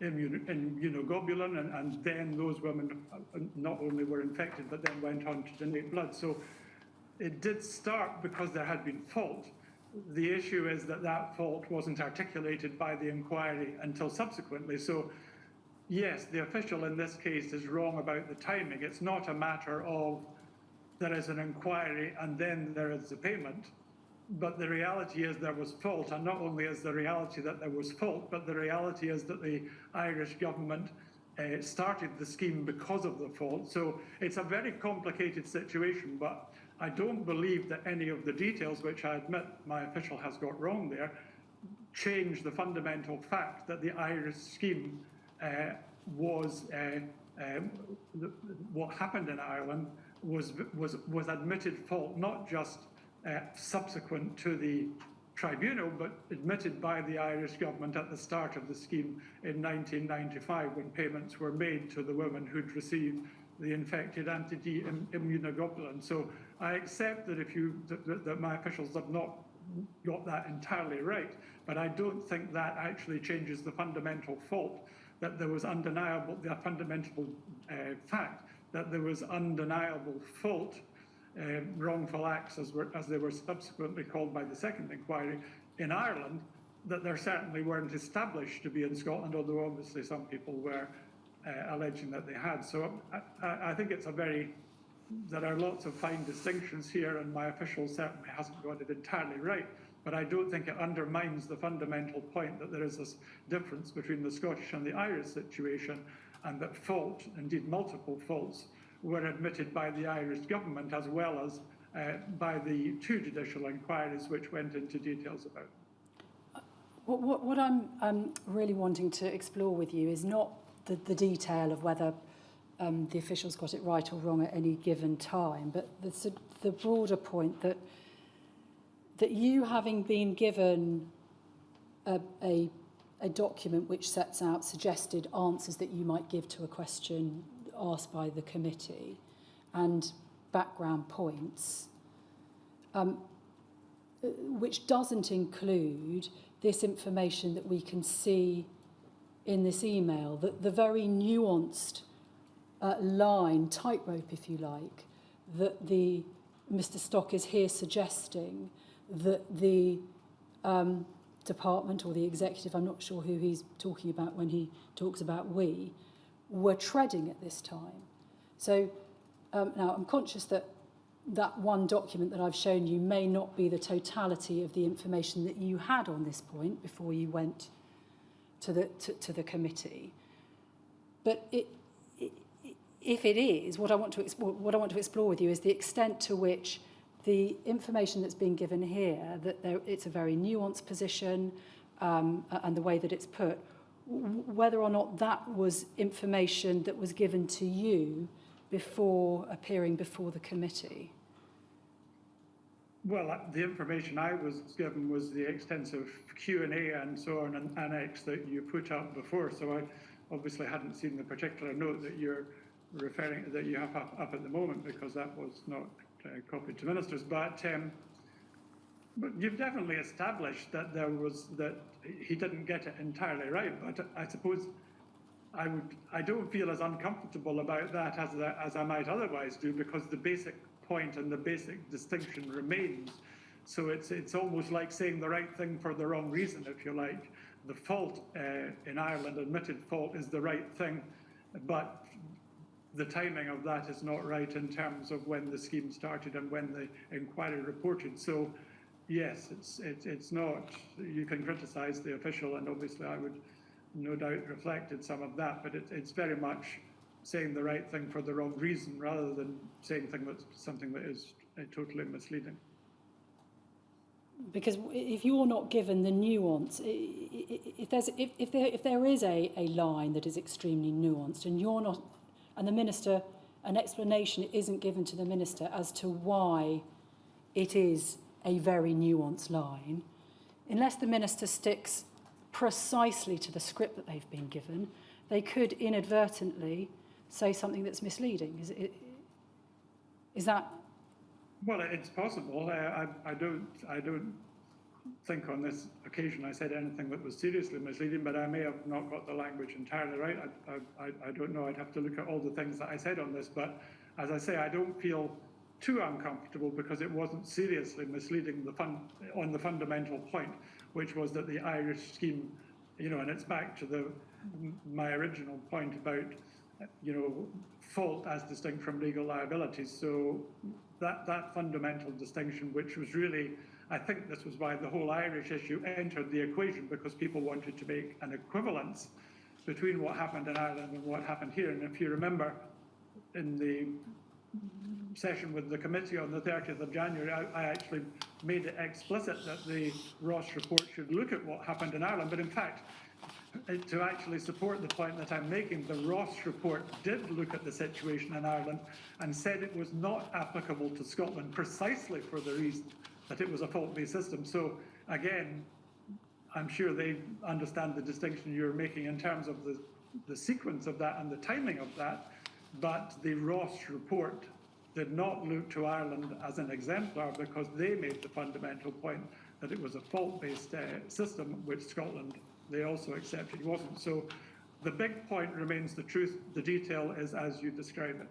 immunoglobulin, and then those women not only were infected, but then went on to donate blood. So it did start because there had been fault. The issue is that fault wasn't articulated by the inquiry until subsequently. So yes, the official in this case is wrong about the timing. It's not a matter of there is an inquiry and then there is the payment. But the reality is there was fault, and not only is the reality that there was fault, but the reality is that the Irish government started the scheme because of the fault. So it's a very complicated situation, but I don't believe that any of the details, which I admit my official has got wrong there, change the fundamental fact that the Irish scheme was what happened in Ireland was admitted fault, not just subsequent to the tribunal, but admitted by the Irish government at the start of the scheme in 1995, when payments were made to the women who'd received the infected anti-D immunoglobulin. So I accept that that my officials have not got that entirely right, but I don't think that actually changes the fundamental fault, that there was undeniable, the fundamental fact that there was undeniable fault, wrongful acts as they were subsequently called by the second inquiry in Ireland, that there certainly weren't established to be in Scotland, although obviously some people were alleging that they had. So I think there are lots of fine distinctions here, and my official certainly hasn't got it entirely right, but I don't think it undermines the fundamental point that there is this difference between the Scottish and the Irish situation, and that fault, indeed multiple faults, were admitted by the Irish government as well as by the two judicial inquiries which went into details about it. What I'm really wanting to explore with you is not the detail of whether the officials got it right or wrong at any given time, but the broader point that you, having been given a document which sets out suggested answers that you might give to a question asked by the committee and background points, which doesn't include this information that we can see in this email, that the very nuanced line, tightrope if you like, that Mr. Stock is here suggesting that the department or the executive, I'm not sure who he's talking about when he talks about we, were treading at this time. So now I'm conscious that one document that I've shown you may not be the totality of the information that you had on this point before you went to the committee. But if it is, what I want to explore with you is the extent to which the information that's being given here, that it's a very nuanced position, and the way that it's put, whether or not that was information that was given to you before appearing before the committee. Well, the information I was given was the extensive Q&A and so on, an annex that you put up before. So I obviously hadn't seen the particular note that you're referring to, that you have up at the moment, because that was not copied to ministers. But you've definitely established that that he didn't get it entirely right. But I suppose I don't feel as uncomfortable about that as I might otherwise do, because the basic point and the basic distinction remains. So it's almost like saying the right thing for the wrong reason, if you like. The fault in Ireland, admitted fault, is the right thing, but the timing of that is not right in terms of when the scheme started and when the inquiry reported. So yes, it's not, you can criticise the official, and obviously I would no doubt reflected some of that, but it's very much saying the right thing for the wrong reason, rather than saying something that is totally misleading. Because if you're not given the nuance, if there is a line that is extremely nuanced, and you're not, and the minister, an explanation isn't given to the minister as to why it is a very nuanced line, unless the minister sticks precisely to the script that they've been given, they could inadvertently say something that's misleading. Is that? Well, it's possible. I don't think on this occasion I said anything that was seriously misleading, but I may have not got the language entirely right. I don't know. I'd have to look at all the things that I said on this. But as I say, I don't feel too uncomfortable, because it wasn't seriously misleading on the fundamental point, which was that the Irish scheme, and it's back to my original point about, fault as distinct from legal liabilities. So that fundamental distinction, which was really, I think this was why the whole Irish issue entered the equation, because people wanted to make an equivalence between what happened in Ireland and what happened here. And if you remember, in the session with the committee on the 30th of January, I actually made it explicit that the Ross report should look at what happened in Ireland. But in fact, to actually support the point that I'm making, the Ross report did look at the situation in Ireland and said it was not applicable to Scotland, precisely for the reason that it was a fault-based system. So again, I'm sure they understand the distinction you're making in terms of the sequence of that and the timing of that, but the Ross report did not look to Ireland as an exemplar because they made the fundamental point that it was a fault-based system, which Scotland, they also accepted wasn't. So the big point remains the truth, the detail is as you describe it.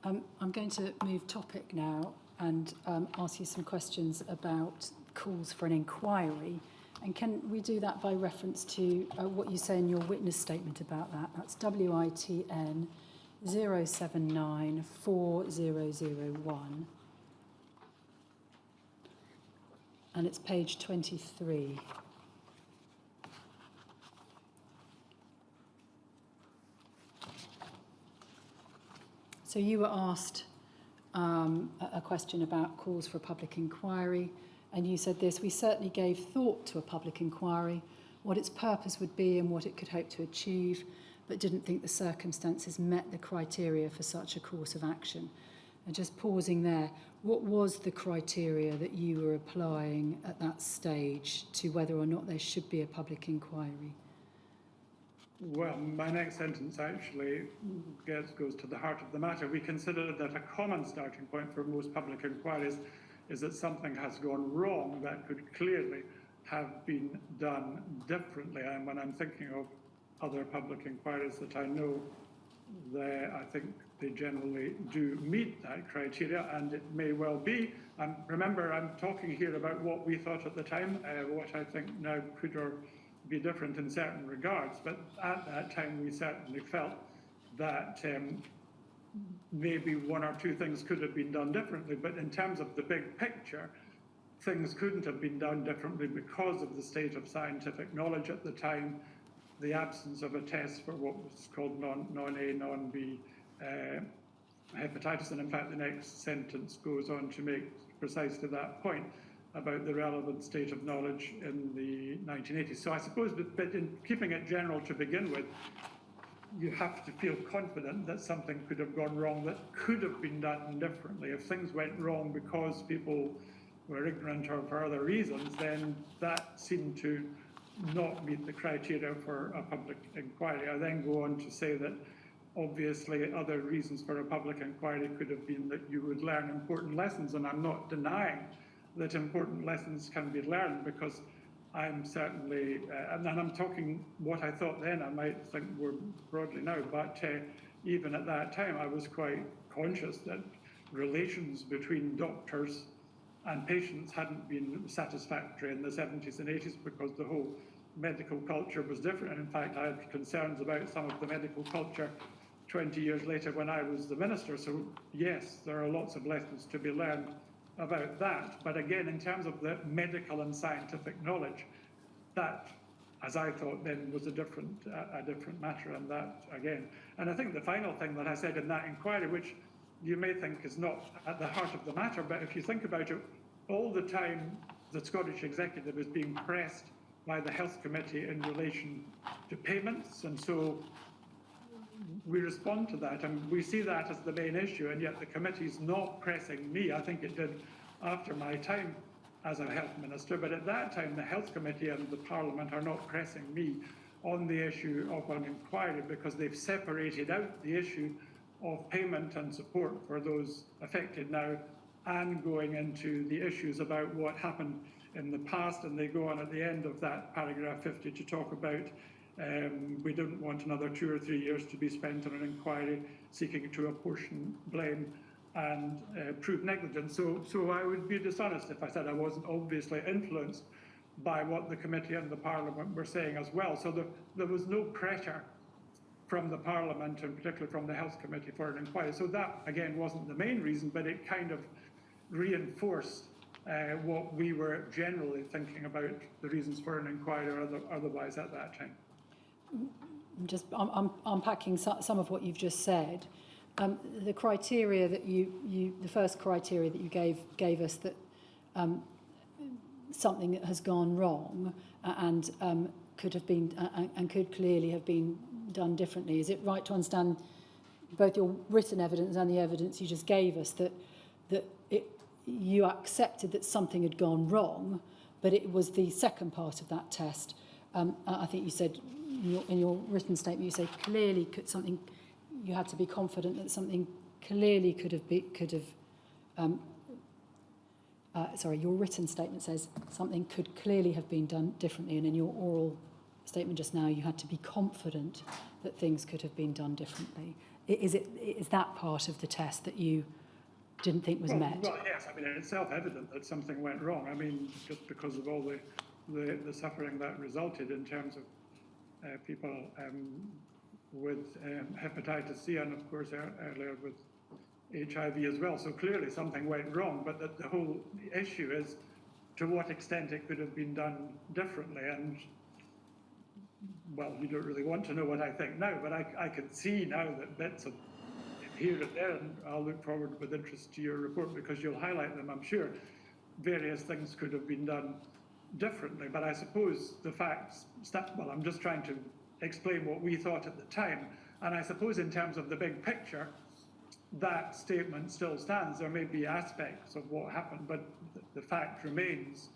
I'm going to move topic now and ask you some questions about calls for an inquiry. And can we do that by reference to what you say in your witness statement about that? That's WITN 0794001. And it's page 23. So you were asked a question about calls for a public inquiry, and you said this: we certainly gave thought to a public inquiry, what its purpose would be and what it could hope to achieve, but didn't think the circumstances met the criteria for such a course of action. And just pausing there, what was the criteria that you were applying at that stage to whether or not there should be a public inquiry? Well, my next sentence actually goes to the heart of the matter. We consider that a common starting point for most public inquiries is that something has gone wrong that could clearly have been done differently. And when I'm thinking of other public inquiries that I know, I think they generally do meet that criteria, and it may well be. Remember, I'm talking here about what we thought at the time, what I think now could or be different in certain regards, but at that time we certainly felt that maybe one or two things could have been done differently, but in terms of the big picture, things couldn't have been done differently because of the state of scientific knowledge at the time, the absence of a test for what was called non-A, non-B hepatitis, and in fact the next sentence goes on to make precisely that point about the relevant state of knowledge in the 1980s. So I suppose, but in keeping it general to begin with, you have to feel confident that something could have gone wrong that could have been done differently. If things went wrong because people were ignorant or for other reasons, then that seemed to not meet the criteria for a public inquiry. I then go on to say that obviously other reasons for a public inquiry could have been that you would learn important lessons, and I'm not denying that important lessons can be learned, because I'm certainly, and I'm talking what I thought then, I might think more broadly now, but even at that time I was quite conscious that relations between doctors and patients hadn't been satisfactory in the 70s and 80s because the whole medical culture was different. And in fact, I had concerns about some of the medical culture 20 years later when I was the minister. So yes, there are lots of lessons to be learned about that. But again, in terms of the medical and scientific knowledge, that, as I thought then, was a different matter. And that, again, and I think the final thing that I said in that inquiry, which you may think is not at the heart of the matter, but if you think about it, all the time the Scottish Executive is being pressed by the Health Committee in relation to payments, and so we respond to that, and we see that as the main issue, and yet the committee's not pressing me. I think it did after my time as a health minister, but at that time the Health Committee and the Parliament are not pressing me on the issue of an inquiry, because they've separated out the issue of payment and support for those affected now and going into the issues about what happened in the past, and they go on at the end of that paragraph 50 to talk about we didn't want another 2 or 3 years to be spent on an inquiry seeking to apportion blame and prove negligence. So I would be dishonest if I said I wasn't obviously influenced by what the committee and the Parliament were saying as well. So there was no pressure from the Parliament, and particularly from the Health Committee, for an inquiry. So that, again, wasn't the main reason, but it kind of reinforced what we were generally thinking about the reasons for an inquiry or otherwise at that time. I'm unpacking some of what you've just said. The criteria that the first criteria that you gave us, that something that has gone wrong and could have been and could clearly have been done differently. Is it right to understand both your written evidence and the evidence you just gave us that that you accepted that something had gone wrong, but it was the second part of that test. I think you said in your written statement, you say clearly you had to be confident that something clearly your written statement says something could clearly have been done differently, and in your oral statement just now, you had to be confident that things could have been done differently. Is that part of the test that you didn't think was met? Well, yes. I mean, it's self-evident that something went wrong. I mean, just because of all the suffering that resulted in terms of people with hepatitis C, and of course earlier with HIV as well. So clearly something went wrong, but the whole issue is to what extent it could have been done differently. And well, you don't really want to know what I think now, but I can see now that bits of here and there, and I'll look forward with interest to your report because you'll highlight them, I'm sure. Various things could have been done differently, but I suppose the facts, well, I'm just trying to explain what we thought at the time, and I suppose in terms of the big picture, that statement still stands. There may be aspects of what happened, but the fact remains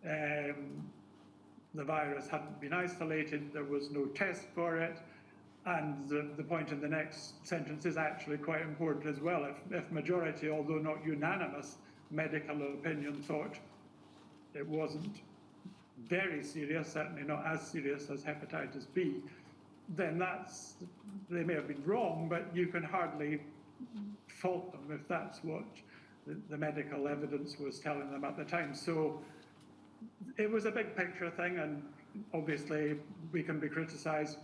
the virus hadn't been isolated, there was no test for it, and the point in the next sentence is actually quite important as well. If majority, although not unanimous, medical opinion thought it wasn't very serious, certainly not as serious as hepatitis B, then they may have been wrong, but you can hardly fault them if that's what the medical evidence was telling them at the time. So it was a big picture thing, and obviously we can be criticised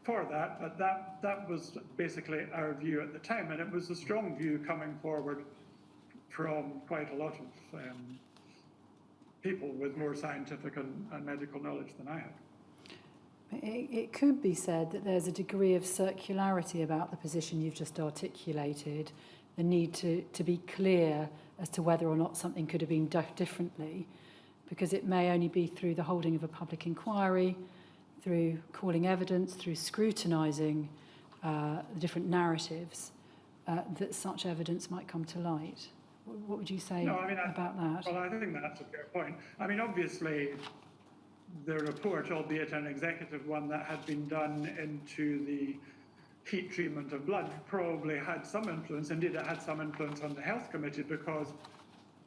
for that, but that was basically our view at the time, and it was a strong view coming forward from quite a lot of people with more scientific and medical knowledge than I have. It could be said that there's a degree of circularity about the position you've just articulated, the need to be clear as to whether or not something could have been done differently, because it may only be through the holding of a public inquiry, through calling evidence, through scrutinising the different narratives, that such evidence might come to light. What would you say about that? Well, I think that's a fair point. I mean, obviously, the report, albeit an executive one that had been done into the heat treatment of blood, probably had some influence. Indeed, it had some influence on the health committee because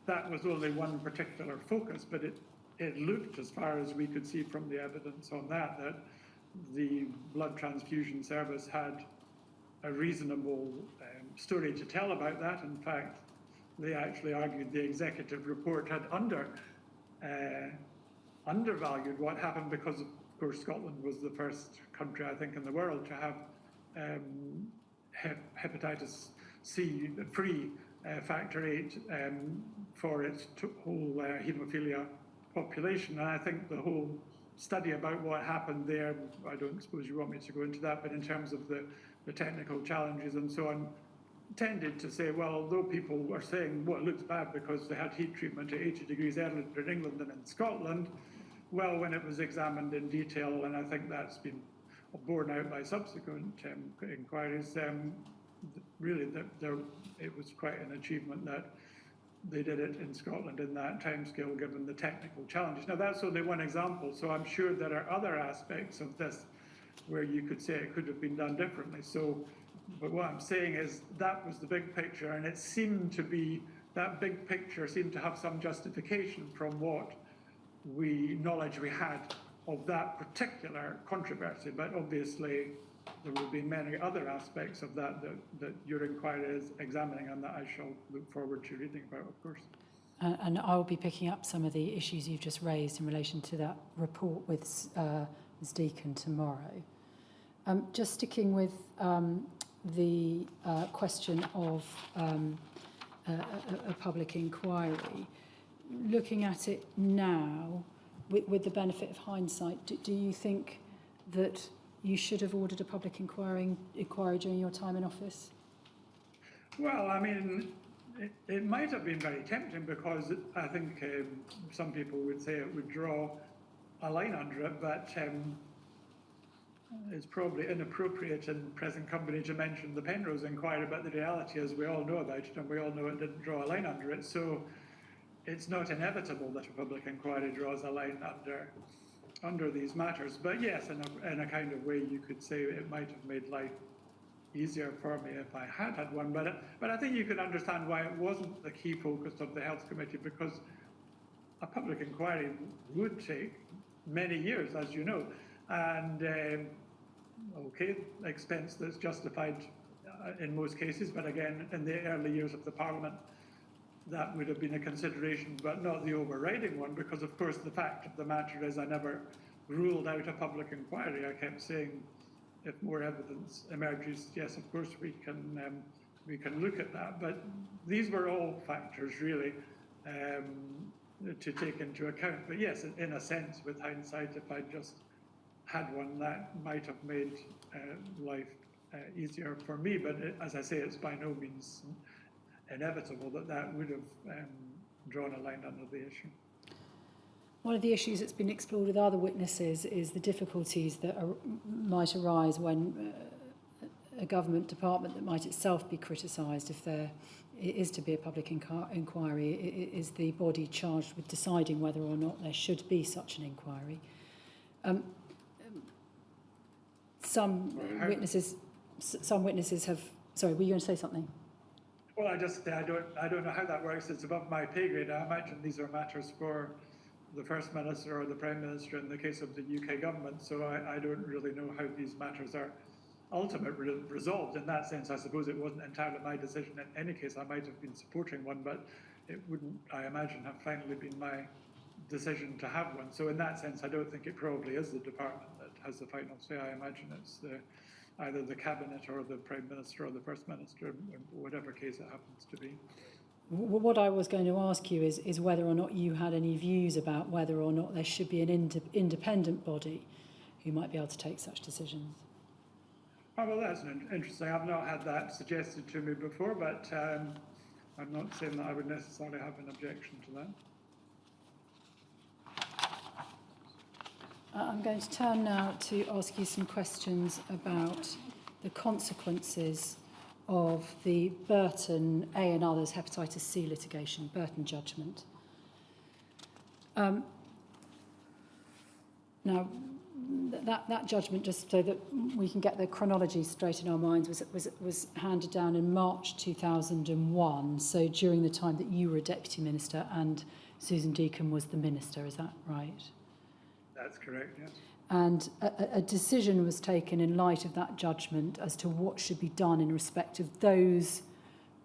that was only one particular focus, but it looked, as far as we could see from the evidence on that the blood transfusion service had a reasonable story to tell about that. In fact, they actually argued the executive report had undervalued what happened because, of course, Scotland was the first country, I think, in the world to have hepatitis C free factor VIII for its whole haemophilia population. And I think the whole study about what happened there, I don't suppose you want me to go into that, but in terms of the technical challenges and so on, tended to say, well, although people were saying, well, it looks bad because they had heat treatment at 80 degrees earlier in England than in Scotland, well, when it was examined in detail, and I think that's been borne out by subsequent inquiries, really it was quite an achievement that they did it in Scotland in that timescale, given the technical challenges. Now, that's only one example, so I'm sure there are other aspects of this where you could say it could have been done differently. So, but what I'm saying is that was the big picture, and it seemed to be, that big picture seemed to have some justification from what knowledge we had of that particular controversy. But obviously, there will be many other aspects of that your inquiry is examining, and that I shall look forward to reading about, of course. And I'll be picking up some of the issues you've just raised in relation to that report with Ms. Deacon tomorrow. Just sticking with the question of a public inquiry, looking at it now, with the benefit of hindsight, do you think that you should have ordered a public inquiry during your time in office? Well, I mean, it might have been very tempting because I think some people would say it would draw a line under it, but it's probably inappropriate in present company to mention the Penrose inquiry, but the reality is we all know about it and we all know it didn't draw a line under it. So it's not inevitable that a public inquiry draws a line under these matters. But yes, in a kind of way, you could say it might have made life easier for me if I had one. But I think you can understand why it wasn't the key focus of the Health Committee, because a public inquiry would take many years, as you know, and okay, expense that's justified in most cases, but again, in the early years of the Parliament, that would have been a consideration, but not the overriding one, because of course the fact of the matter is I never ruled out a public inquiry. I kept saying, if more evidence emerges, yes, of course we can look at that. But these were all factors really to take into account. But yes, in a sense, with hindsight, if I just had one, that might have made life easier for me. But as I say, it's by no means inevitable that would have drawn a line under the issue. One of the issues that's been explored with other witnesses is the difficulties that might arise when a government department that might itself be criticised, if there is to be a public inquiry, is the body charged with deciding whether or not there should be such an inquiry. Some witnesses have. Sorry, were you going to say something? Well, I don't know how that works. It's above my pay grade. I imagine these are matters for the First Minister or the Prime Minister in the case of the UK government. So I don't really know how these matters are ultimately resolved. In that sense, I suppose it wasn't entirely my decision. In any case, I might have been supporting one, but it wouldn't, I imagine, have finally been my decision to have one. So in that sense, I don't think it probably is the department that has the final say. I imagine it's either the Cabinet or the Prime Minister or the First Minister, whatever case it happens to be. What I was going to ask you is whether or not you had any views about whether or not there should be an independent body who might be able to take such decisions. Oh, well, that's interesting. I've not had that suggested to me before, but I'm not saying that I would necessarily have an objection to that. I'm going to turn now to ask you some questions about the consequences of the Burton A and others Hepatitis C litigation, Burton judgment. Now, that judgment, just so that we can get the chronology straight in our minds, was handed down in March 2001, so during the time that you were a Deputy Minister and Susan Deacon was the Minister, is that right? That's correct, yes. And a decision was taken in light of that judgment as to what should be done in respect of those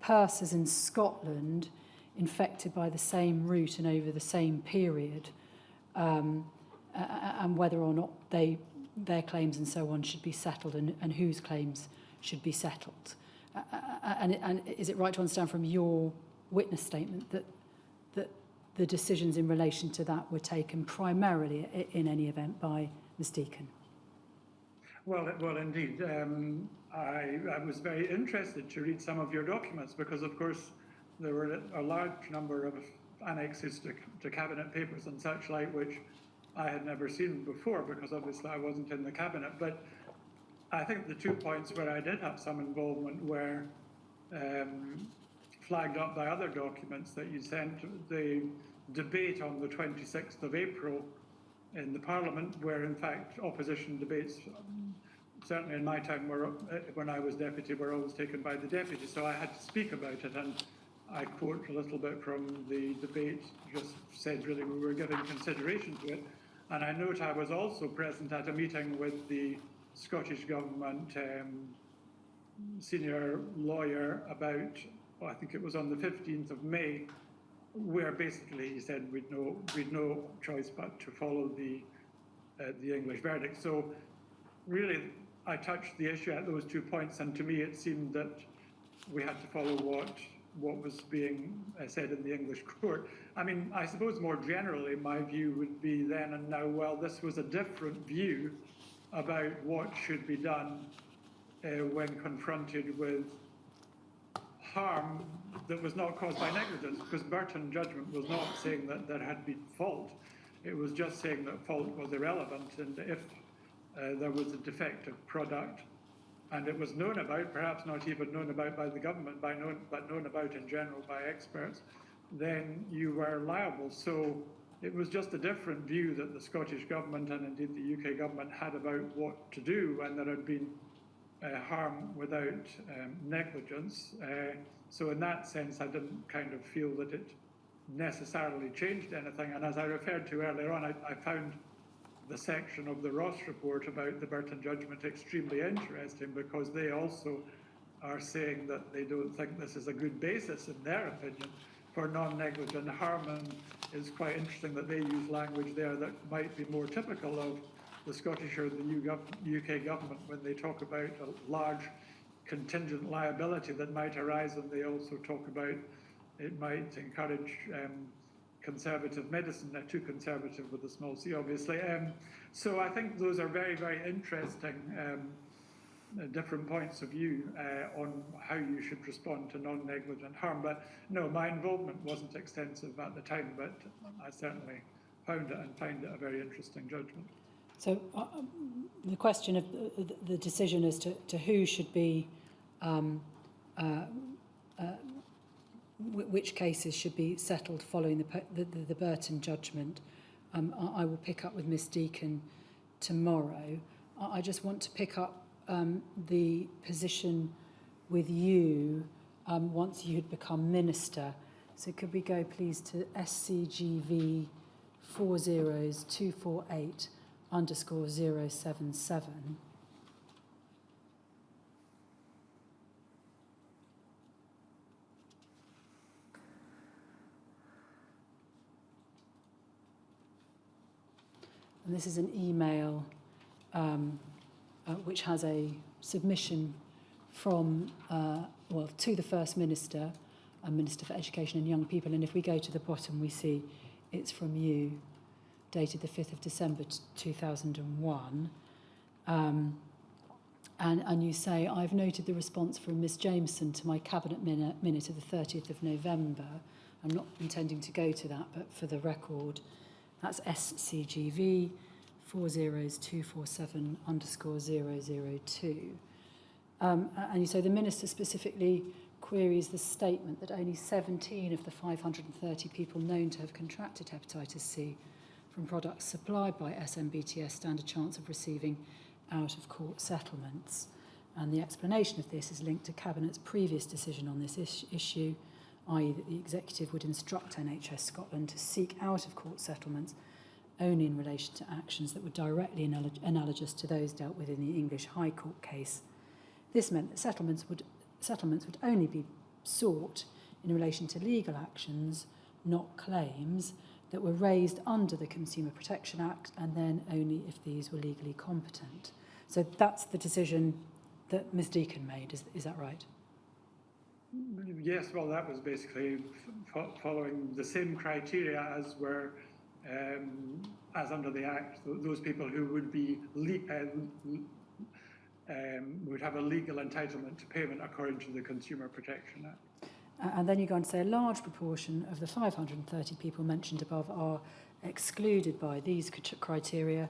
persons in Scotland infected by the same route and over the same period, and whether or not their claims and so on should be settled and whose claims should be settled. And is it right to understand from your witness statement that the decisions in relation to that were taken primarily, in any event, by Ms Deacon? Well, indeed. I was very interested to read some of your documents because, of course, there were a large number of annexes to Cabinet papers and such like, which I had never seen before because obviously I wasn't in the Cabinet. But I think the 2 points where I did have some involvement were flagged up by other documents that you sent. The debate on the 26th of April in the Parliament, where in fact opposition debates, certainly in my time, when I was Deputy, were always taken by the Deputy, so I had to speak about it, and I quote a little bit from the debate, just said really we were giving consideration to it, and I note I was also present at a meeting with the Scottish Government senior lawyer about, well, I think it was on the 15th of May, where basically he said we'd no choice but to follow the English verdict. So really, I touched the issue at those 2 points, and to me it seemed that we had to follow what was being said in the English court. I mean, I suppose more generally, my view would be then and now, well, this was a different view about what should be done when confronted with harm that was not caused by negligence, because Burton judgment was not saying that there had been fault. It was just saying that fault was irrelevant, and if there was a defective product, and it was known about, perhaps not even known about by the government, but known about in general by experts, then you were liable. So it was just a different view that the Scottish government and indeed the UK government had about what to do when there had been harm without negligence. So in that sense, I didn't kind of feel that it necessarily changed anything. And as I referred to earlier on, I found the section of the Ross report about the Burton judgment extremely interesting, because they also are saying that they don't think this is a good basis, in their opinion, for non-negligent harm. And it's quite interesting that they use language there that might be more typical of the Scottish or the UK government when they talk about a large contingent liability that might arise, and they also talk about it might encourage conservative medicine, too conservative with a small c, obviously. So I think those are very, very interesting different points of view on how you should respond to non-negligent harm. But no, my involvement wasn't extensive at the time, but I certainly found it and find it a very interesting judgment. So the question of the decision as to who should be, which cases should be settled following the Burton judgment, I will pick up with Miss Deacon tomorrow. I just want to pick up the position with you once you had become minister. So could we go please to SCGV 40248_077. And this is an email which has a submission from, to the First Minister, Minister for Education and Young People. And if we go to the bottom, we see it's from you, dated the 5th of December 2001. And you say, I've noted the response from Ms Jameson to my Cabinet minute of the 30th of November. I'm not intending to go to that, but for the record, that's SCGV 40247_002. And you say the Minister specifically queries the statement that only 17 of the 530 people known to have contracted hepatitis C from products supplied by SMBTS stand a chance of receiving out-of-court settlements. And the explanation of this is linked to Cabinet's previous decision on this issue, i.e. that the Executive would instruct NHS Scotland to seek out-of-court settlements only in relation to actions that were directly analogous to those dealt with in the English High Court case. This meant that settlements would only be sought in relation to legal actions, not claims, that were raised under the Consumer Protection Act, and then only if these were legally competent. So that's the decision that Ms Deacon made, is that right? Yes, well, that was basically following the same criteria as were as under the Act, those people who would be would have a legal entitlement to payment according to the Consumer Protection Act. And then you go on to say a large proportion of the 530 people mentioned above are excluded by these criteria.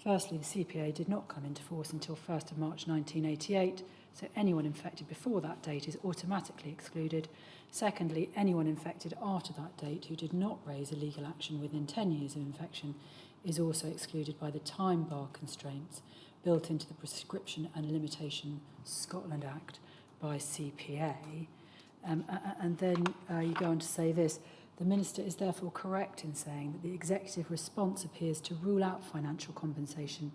Firstly, the CPA did not come into force until 1st of March 1988, so anyone infected before that date is automatically excluded. Secondly, anyone infected after that date who did not raise a legal action within 10 years of infection is also excluded by the time bar constraints built into the Prescription and Limitation Scotland Act by CPA. And then you go on to say this: the Minister is therefore correct in saying that the Executive response appears to rule out financial compensation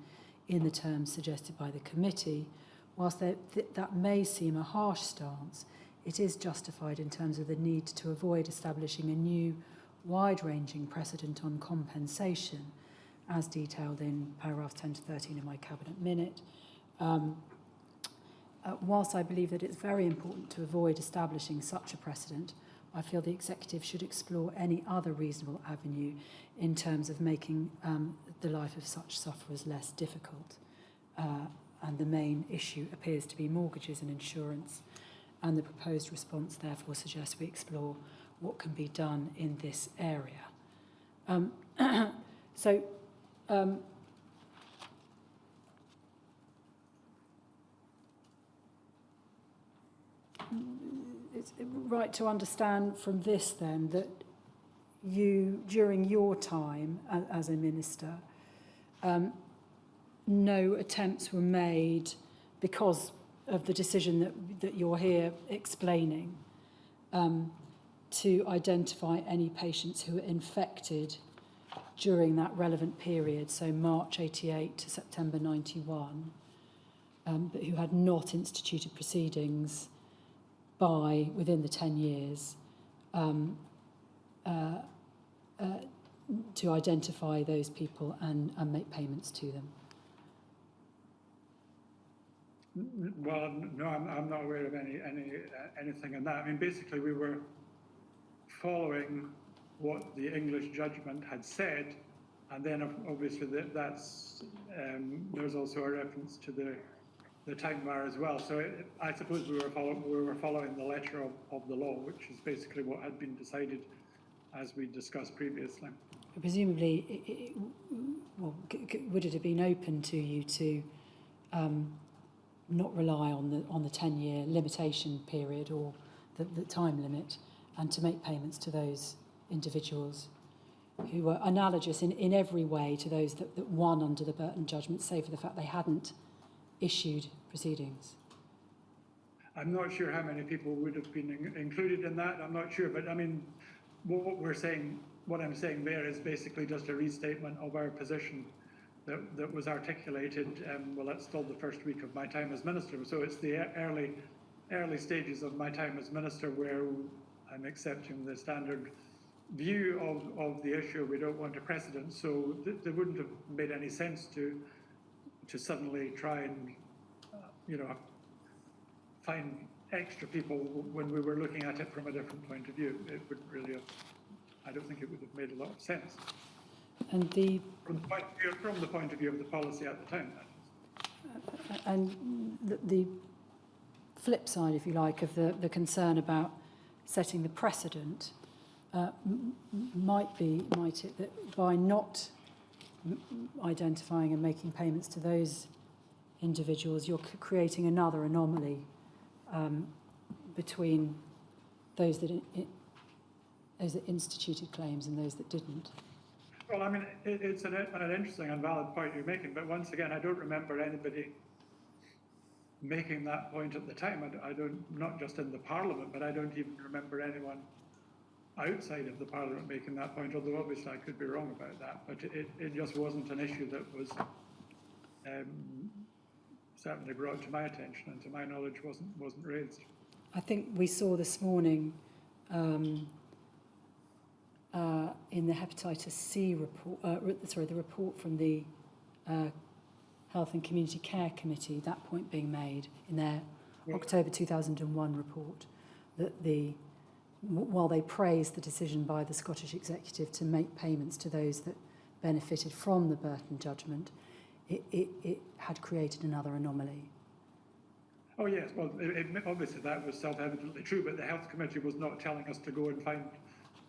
in the terms suggested by the committee. Whilst that may seem a harsh stance, it is justified in terms of the need to avoid establishing a new wide-ranging precedent on compensation, as detailed in paragraphs 10 to 13 of my Cabinet minute. Whilst I believe that it's very important to avoid establishing such a precedent, I feel the Executive should explore any other reasonable avenue in terms of making the life of such sufferers less difficult. And the main issue appears to be mortgages and insurance, and the proposed response therefore suggests we explore what can be done in this area. it's right to understand from this then that you, during your time as a minister, no attempts were made because of the decision that you're here explaining to identify any patients who were infected during that relevant period, so March 88 to September 91, but who had not instituted proceedings within the 10 years to identify those people and make payments to them. Well, no, I'm not aware of anything in that. I mean, basically, we were following what the English judgment had said, and then obviously there's also a reference to the time bar as well. So I suppose we were following the letter of the law, which is basically what had been decided as we discussed previously. Presumably, would it have been open to you to not rely on the 10-year limitation period or the time limit, and to make payments to those individuals who were analogous in every way to those that won under the Burton judgment, save for the fact they hadn't issued proceedings? I'm not sure how many people would have been included in that. I'm not sure, but I mean, what I'm saying there is basically just a restatement of our position that was articulated. Well, that's still the first week of my time as minister, so it's the early stages of my time as minister where I'm accepting the standard view of the issue. We don't want a precedent, so there wouldn't have made any sense to suddenly try and find extra people when we were looking at it from a different point of view. It would really have, I don't think it would have made a lot of sense. And from the point of view of the policy at the time, that is. And the flip side, if you like, of the concern about setting the precedent might it that by not identifying and making payments to those individuals, you're creating another anomaly between those that instituted claims and those that didn't. Well, I mean, it's an interesting and valid point you're making, but once again, I don't remember anybody making that point at the time. I don't, not just in the Parliament, but I don't even remember anyone outside of the Parliament making that point, although obviously I could be wrong about that, but it just wasn't an issue that was certainly brought to my attention, and to my knowledge wasn't raised. I think we saw this morning in the Hepatitis C report, the report from the Health and Community Care Committee, that point being made in their October 2001 report, that while they praised the decision by the Scottish Executive to make payments to those that benefited from the Burton judgment, it had created another anomaly. Oh yes, well, obviously that was self-evidently true, but the Health Committee was not telling us to go and find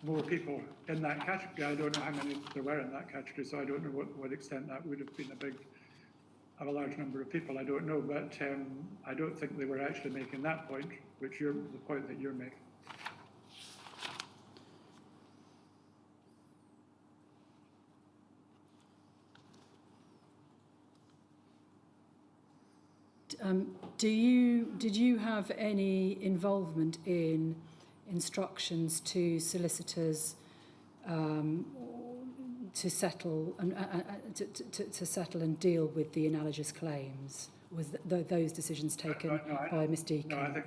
more people in that category. I don't know how many there were in that category, so I don't know what extent that would have been a large number of people. I don't know, but I don't think they were actually making that point, the point that you're making. Did you have any involvement in instructions to solicitors to settle and deal with the analogous claims? Was those decisions taken by Ms. Deacon? No,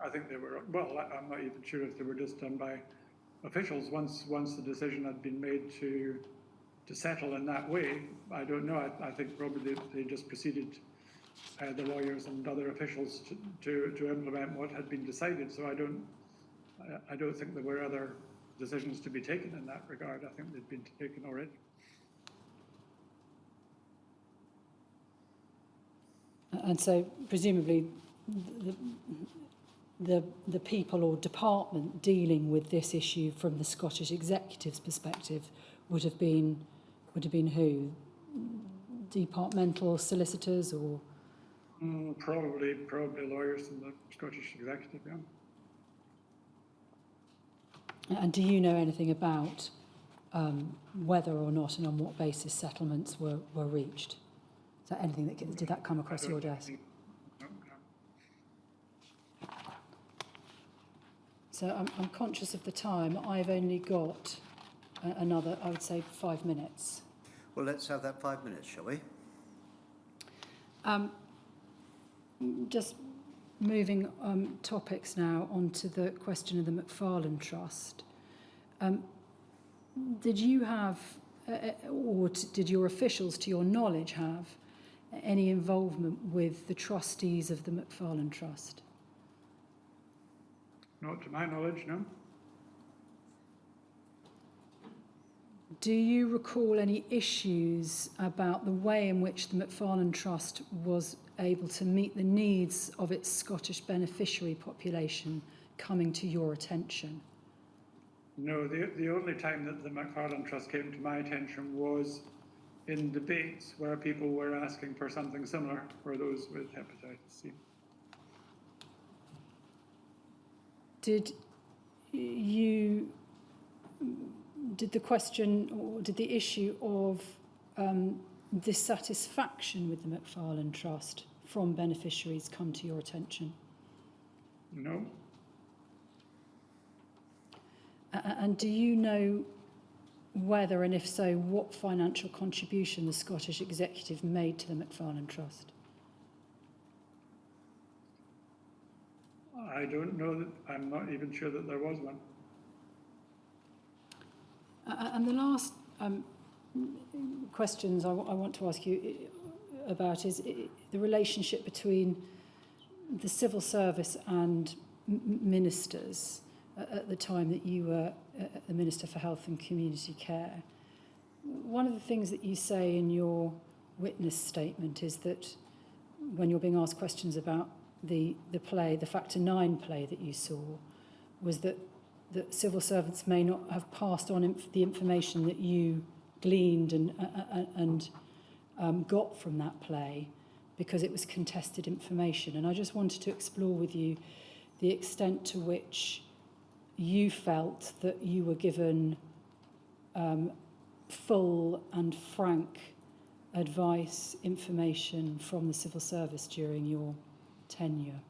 I think they were. Well, I'm not even sure if they were just done by officials. Once the decision had been made to settle in that way, I don't know. I think probably they just proceeded. The lawyers and other officials to implement what had been decided. So I don't think there were other decisions to be taken in that regard. I think they'd been taken already. And so presumably the people or department dealing with this issue from the Scottish Executive's perspective would have been who? Departmental solicitors or? Probably lawyers in the Scottish Executive, yeah. And do you know anything about whether or not and on what basis settlements were reached? Is that anything did that come across your desk? No. So I'm conscious of the time. I've only got another, I would say, 5 minutes. Well, let's have that 5 minutes, shall we? Just moving topics now onto the question of the McFarlane Trust. Did you have, or did your officials, to your knowledge, have any involvement with the trustees of the McFarlane Trust? Not to my knowledge, no. Do you recall any issues about the way in which the McFarlane Trust was able to meet the needs of its Scottish beneficiary population coming to your attention? No, the only time that the McFarlane Trust came to my attention was in debates where people were asking for something similar for those with hepatitis C. Did the question or did the issue of dissatisfaction with the McFarlane Trust from beneficiaries come to your attention? No. And do you know whether, and if so, what financial contribution the Scottish Executive made to the McFarlane Trust? I don't know that. I'm not even sure that there was one. And the last questions I want to ask you about is the relationship between the civil service and ministers at the time that you were the Minister for Health and Community Care. One of the things that you say in your witness statement is that when you're being asked questions about the play, the Factor 9 play that you saw, was that civil servants may not have passed on the information that you gleaned and got from that play because it was contested information. And I just wanted to explore with you the extent to which you felt that you were given full and frank advice, information from the civil service during your tenure.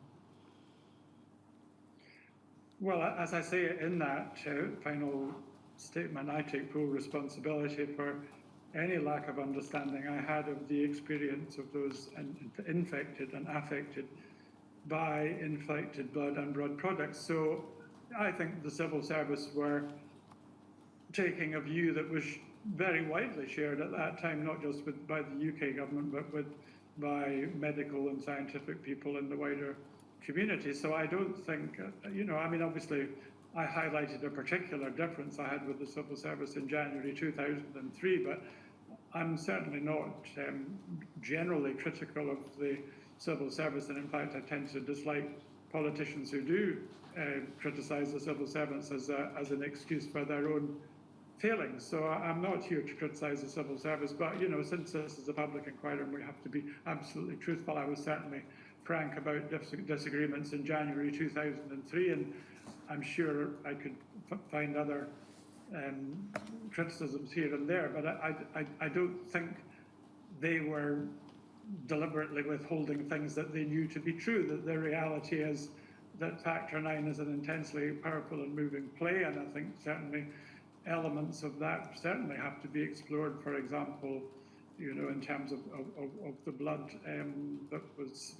Well, as I say in that final statement, I take full responsibility for any lack of understanding I had of the experience of those infected and affected by infected blood and blood products. So I think the civil service were taking a view that was very widely shared at that time, not just by the UK government, but by medical and scientific people in the wider community. So I don't think, obviously I highlighted a particular difference I had with the civil service in January 2003, but I'm certainly not generally critical of the civil service, and in fact I tend to dislike politicians who do criticise the civil servants as an excuse for their own failings. So I'm not here to criticise the civil service, but since this is a public inquiry and we have to be absolutely truthful, I was certainly frank about disagreements in January 2003, and I'm sure I could find other criticisms here and there, but I don't think they were deliberately withholding things that they knew to be true. That the reality is that Factor 9 is an intensely powerful and moving play, and I think certainly elements of that certainly have to be explored. For example, in terms of the blood that was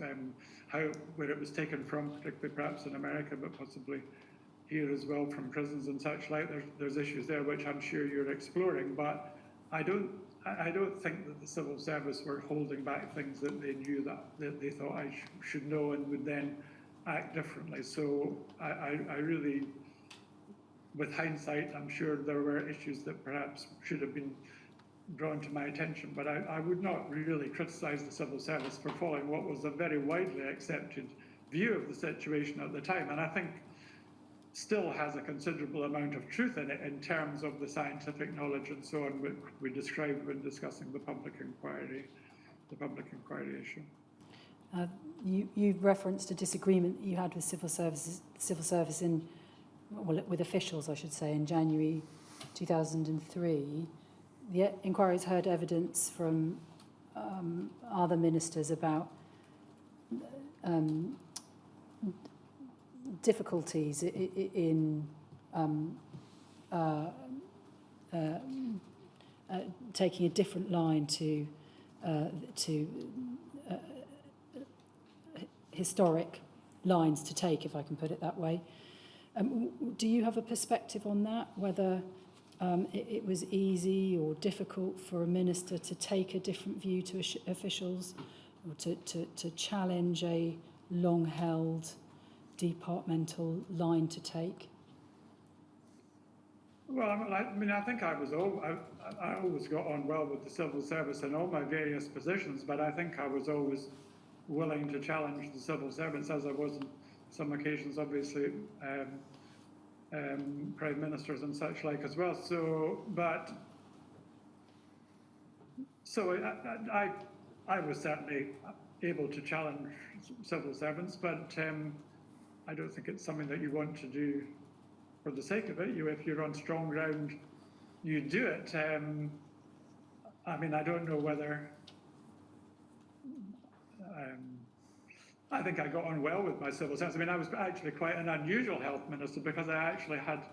where it was taken from, particularly perhaps in America, but possibly here as well from prisons and such like. There's issues there which I'm sure you're exploring, but I don't think that the civil service were holding back things that they knew that they thought I should know and would then act differently. So I really, with hindsight, I'm sure there were issues that perhaps should have been drawn to my attention, but I would not really criticise the civil service for following what was a very widely accepted view of the situation at the time, and I think still has a considerable amount of truth in it in terms of the scientific knowledge and so on, which we described when discussing the public inquiry issue. You've referenced a disagreement that you had with civil service in well, with officials, I should say, in January 2003, the inquiry has heard evidence from other ministers about difficulties in taking a different line to historic lines to take, if I can put it that way. Do you have a perspective on that, whether it was easy or difficult for a minister to take a different view to officials, or to challenge a long-held departmental line to take? Well, I think I always got on well with the civil service in all my various positions, but I think I was always willing to challenge the civil servants, as I was on some occasions, obviously, prime ministers and such like as well. I was certainly able to challenge civil servants, but I don't think it's something that you want to do for the sake of it. If you're on strong ground, you do it. I don't know whether. I think I got on well with my civil servants. I was actually quite an unusual health minister, because I actually had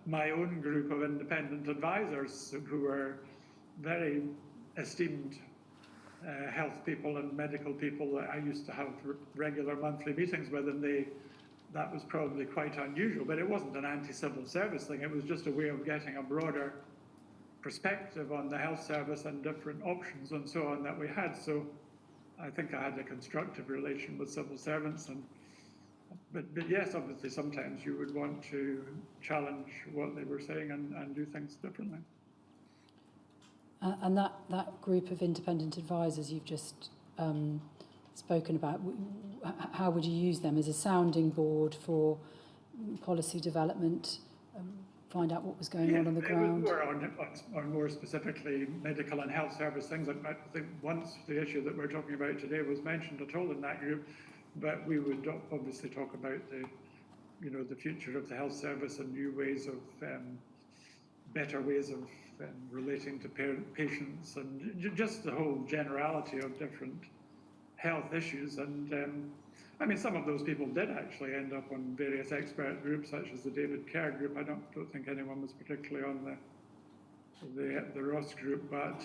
my own group of independent advisors who were very esteemed health people and medical people that I used to have regular monthly meetings with, and that was probably quite unusual, but it wasn't an anti-civil service thing. It was just a way of getting a broader perspective on the health service and different options and so on that we had. So I think I had a constructive relation with civil servants, but yes, obviously sometimes you would want to challenge what they were saying and do things differently. And that group of independent advisors you've just spoken about, how would you use them as a sounding board for policy development, find out what was going on the ground? We were on more specifically medical and health service things. I think once the issue that we're talking about today was mentioned at all in that group, but we would obviously talk about the future of the health service and new ways of, better ways of relating to patients, and just the whole generality of different health issues. And some of those people did actually end up on various expert groups, such as the David Kerr group. I don't think anyone was particularly on the Ross group, but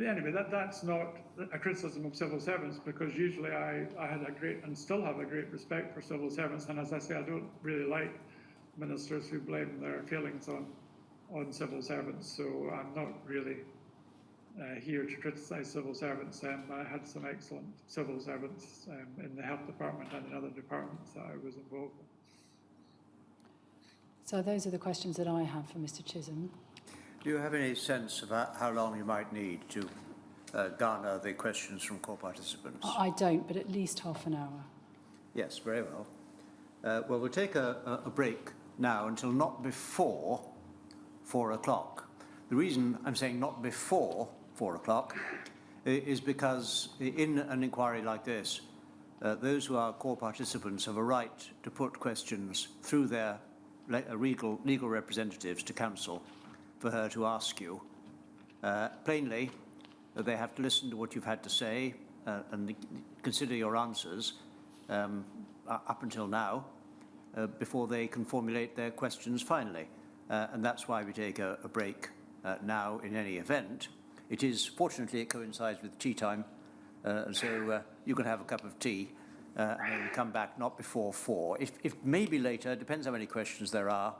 anyway, that's not a criticism of civil servants, because usually I had a great, and still have a great, respect for civil servants. And as I say, I don't really like ministers who blame their failings on civil servants. So I'm not really here to criticise civil servants. I had some excellent civil servants in the health department and in other departments that I was involved with. So those are the questions that I have for Mr. Chisholm. Do you have any sense of how long you might need to garner the questions from core participants? I don't, but at least half an hour. Yes, very well. Well, we'll take a break now until not before 4 o'clock. The reason I'm saying not before 4 o'clock is because in an inquiry like this, those who are core participants have a right to put questions through their legal representatives to counsel for her to ask you. Plainly, they have to listen to what you've had to say and consider your answers up until now before they can formulate their questions finally. And that's why we take a break now in any event. It is, fortunately, it coincides with tea time, and so you can have a cup of tea and then come back not before 4. If maybe later, depends how many questions there are.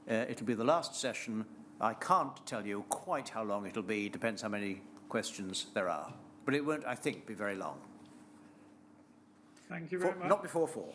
It'll be the last session. I can't tell you quite how long it'll be, depends how many questions there are. But it won't, I think, be very long. Thank you very much. Not before 4.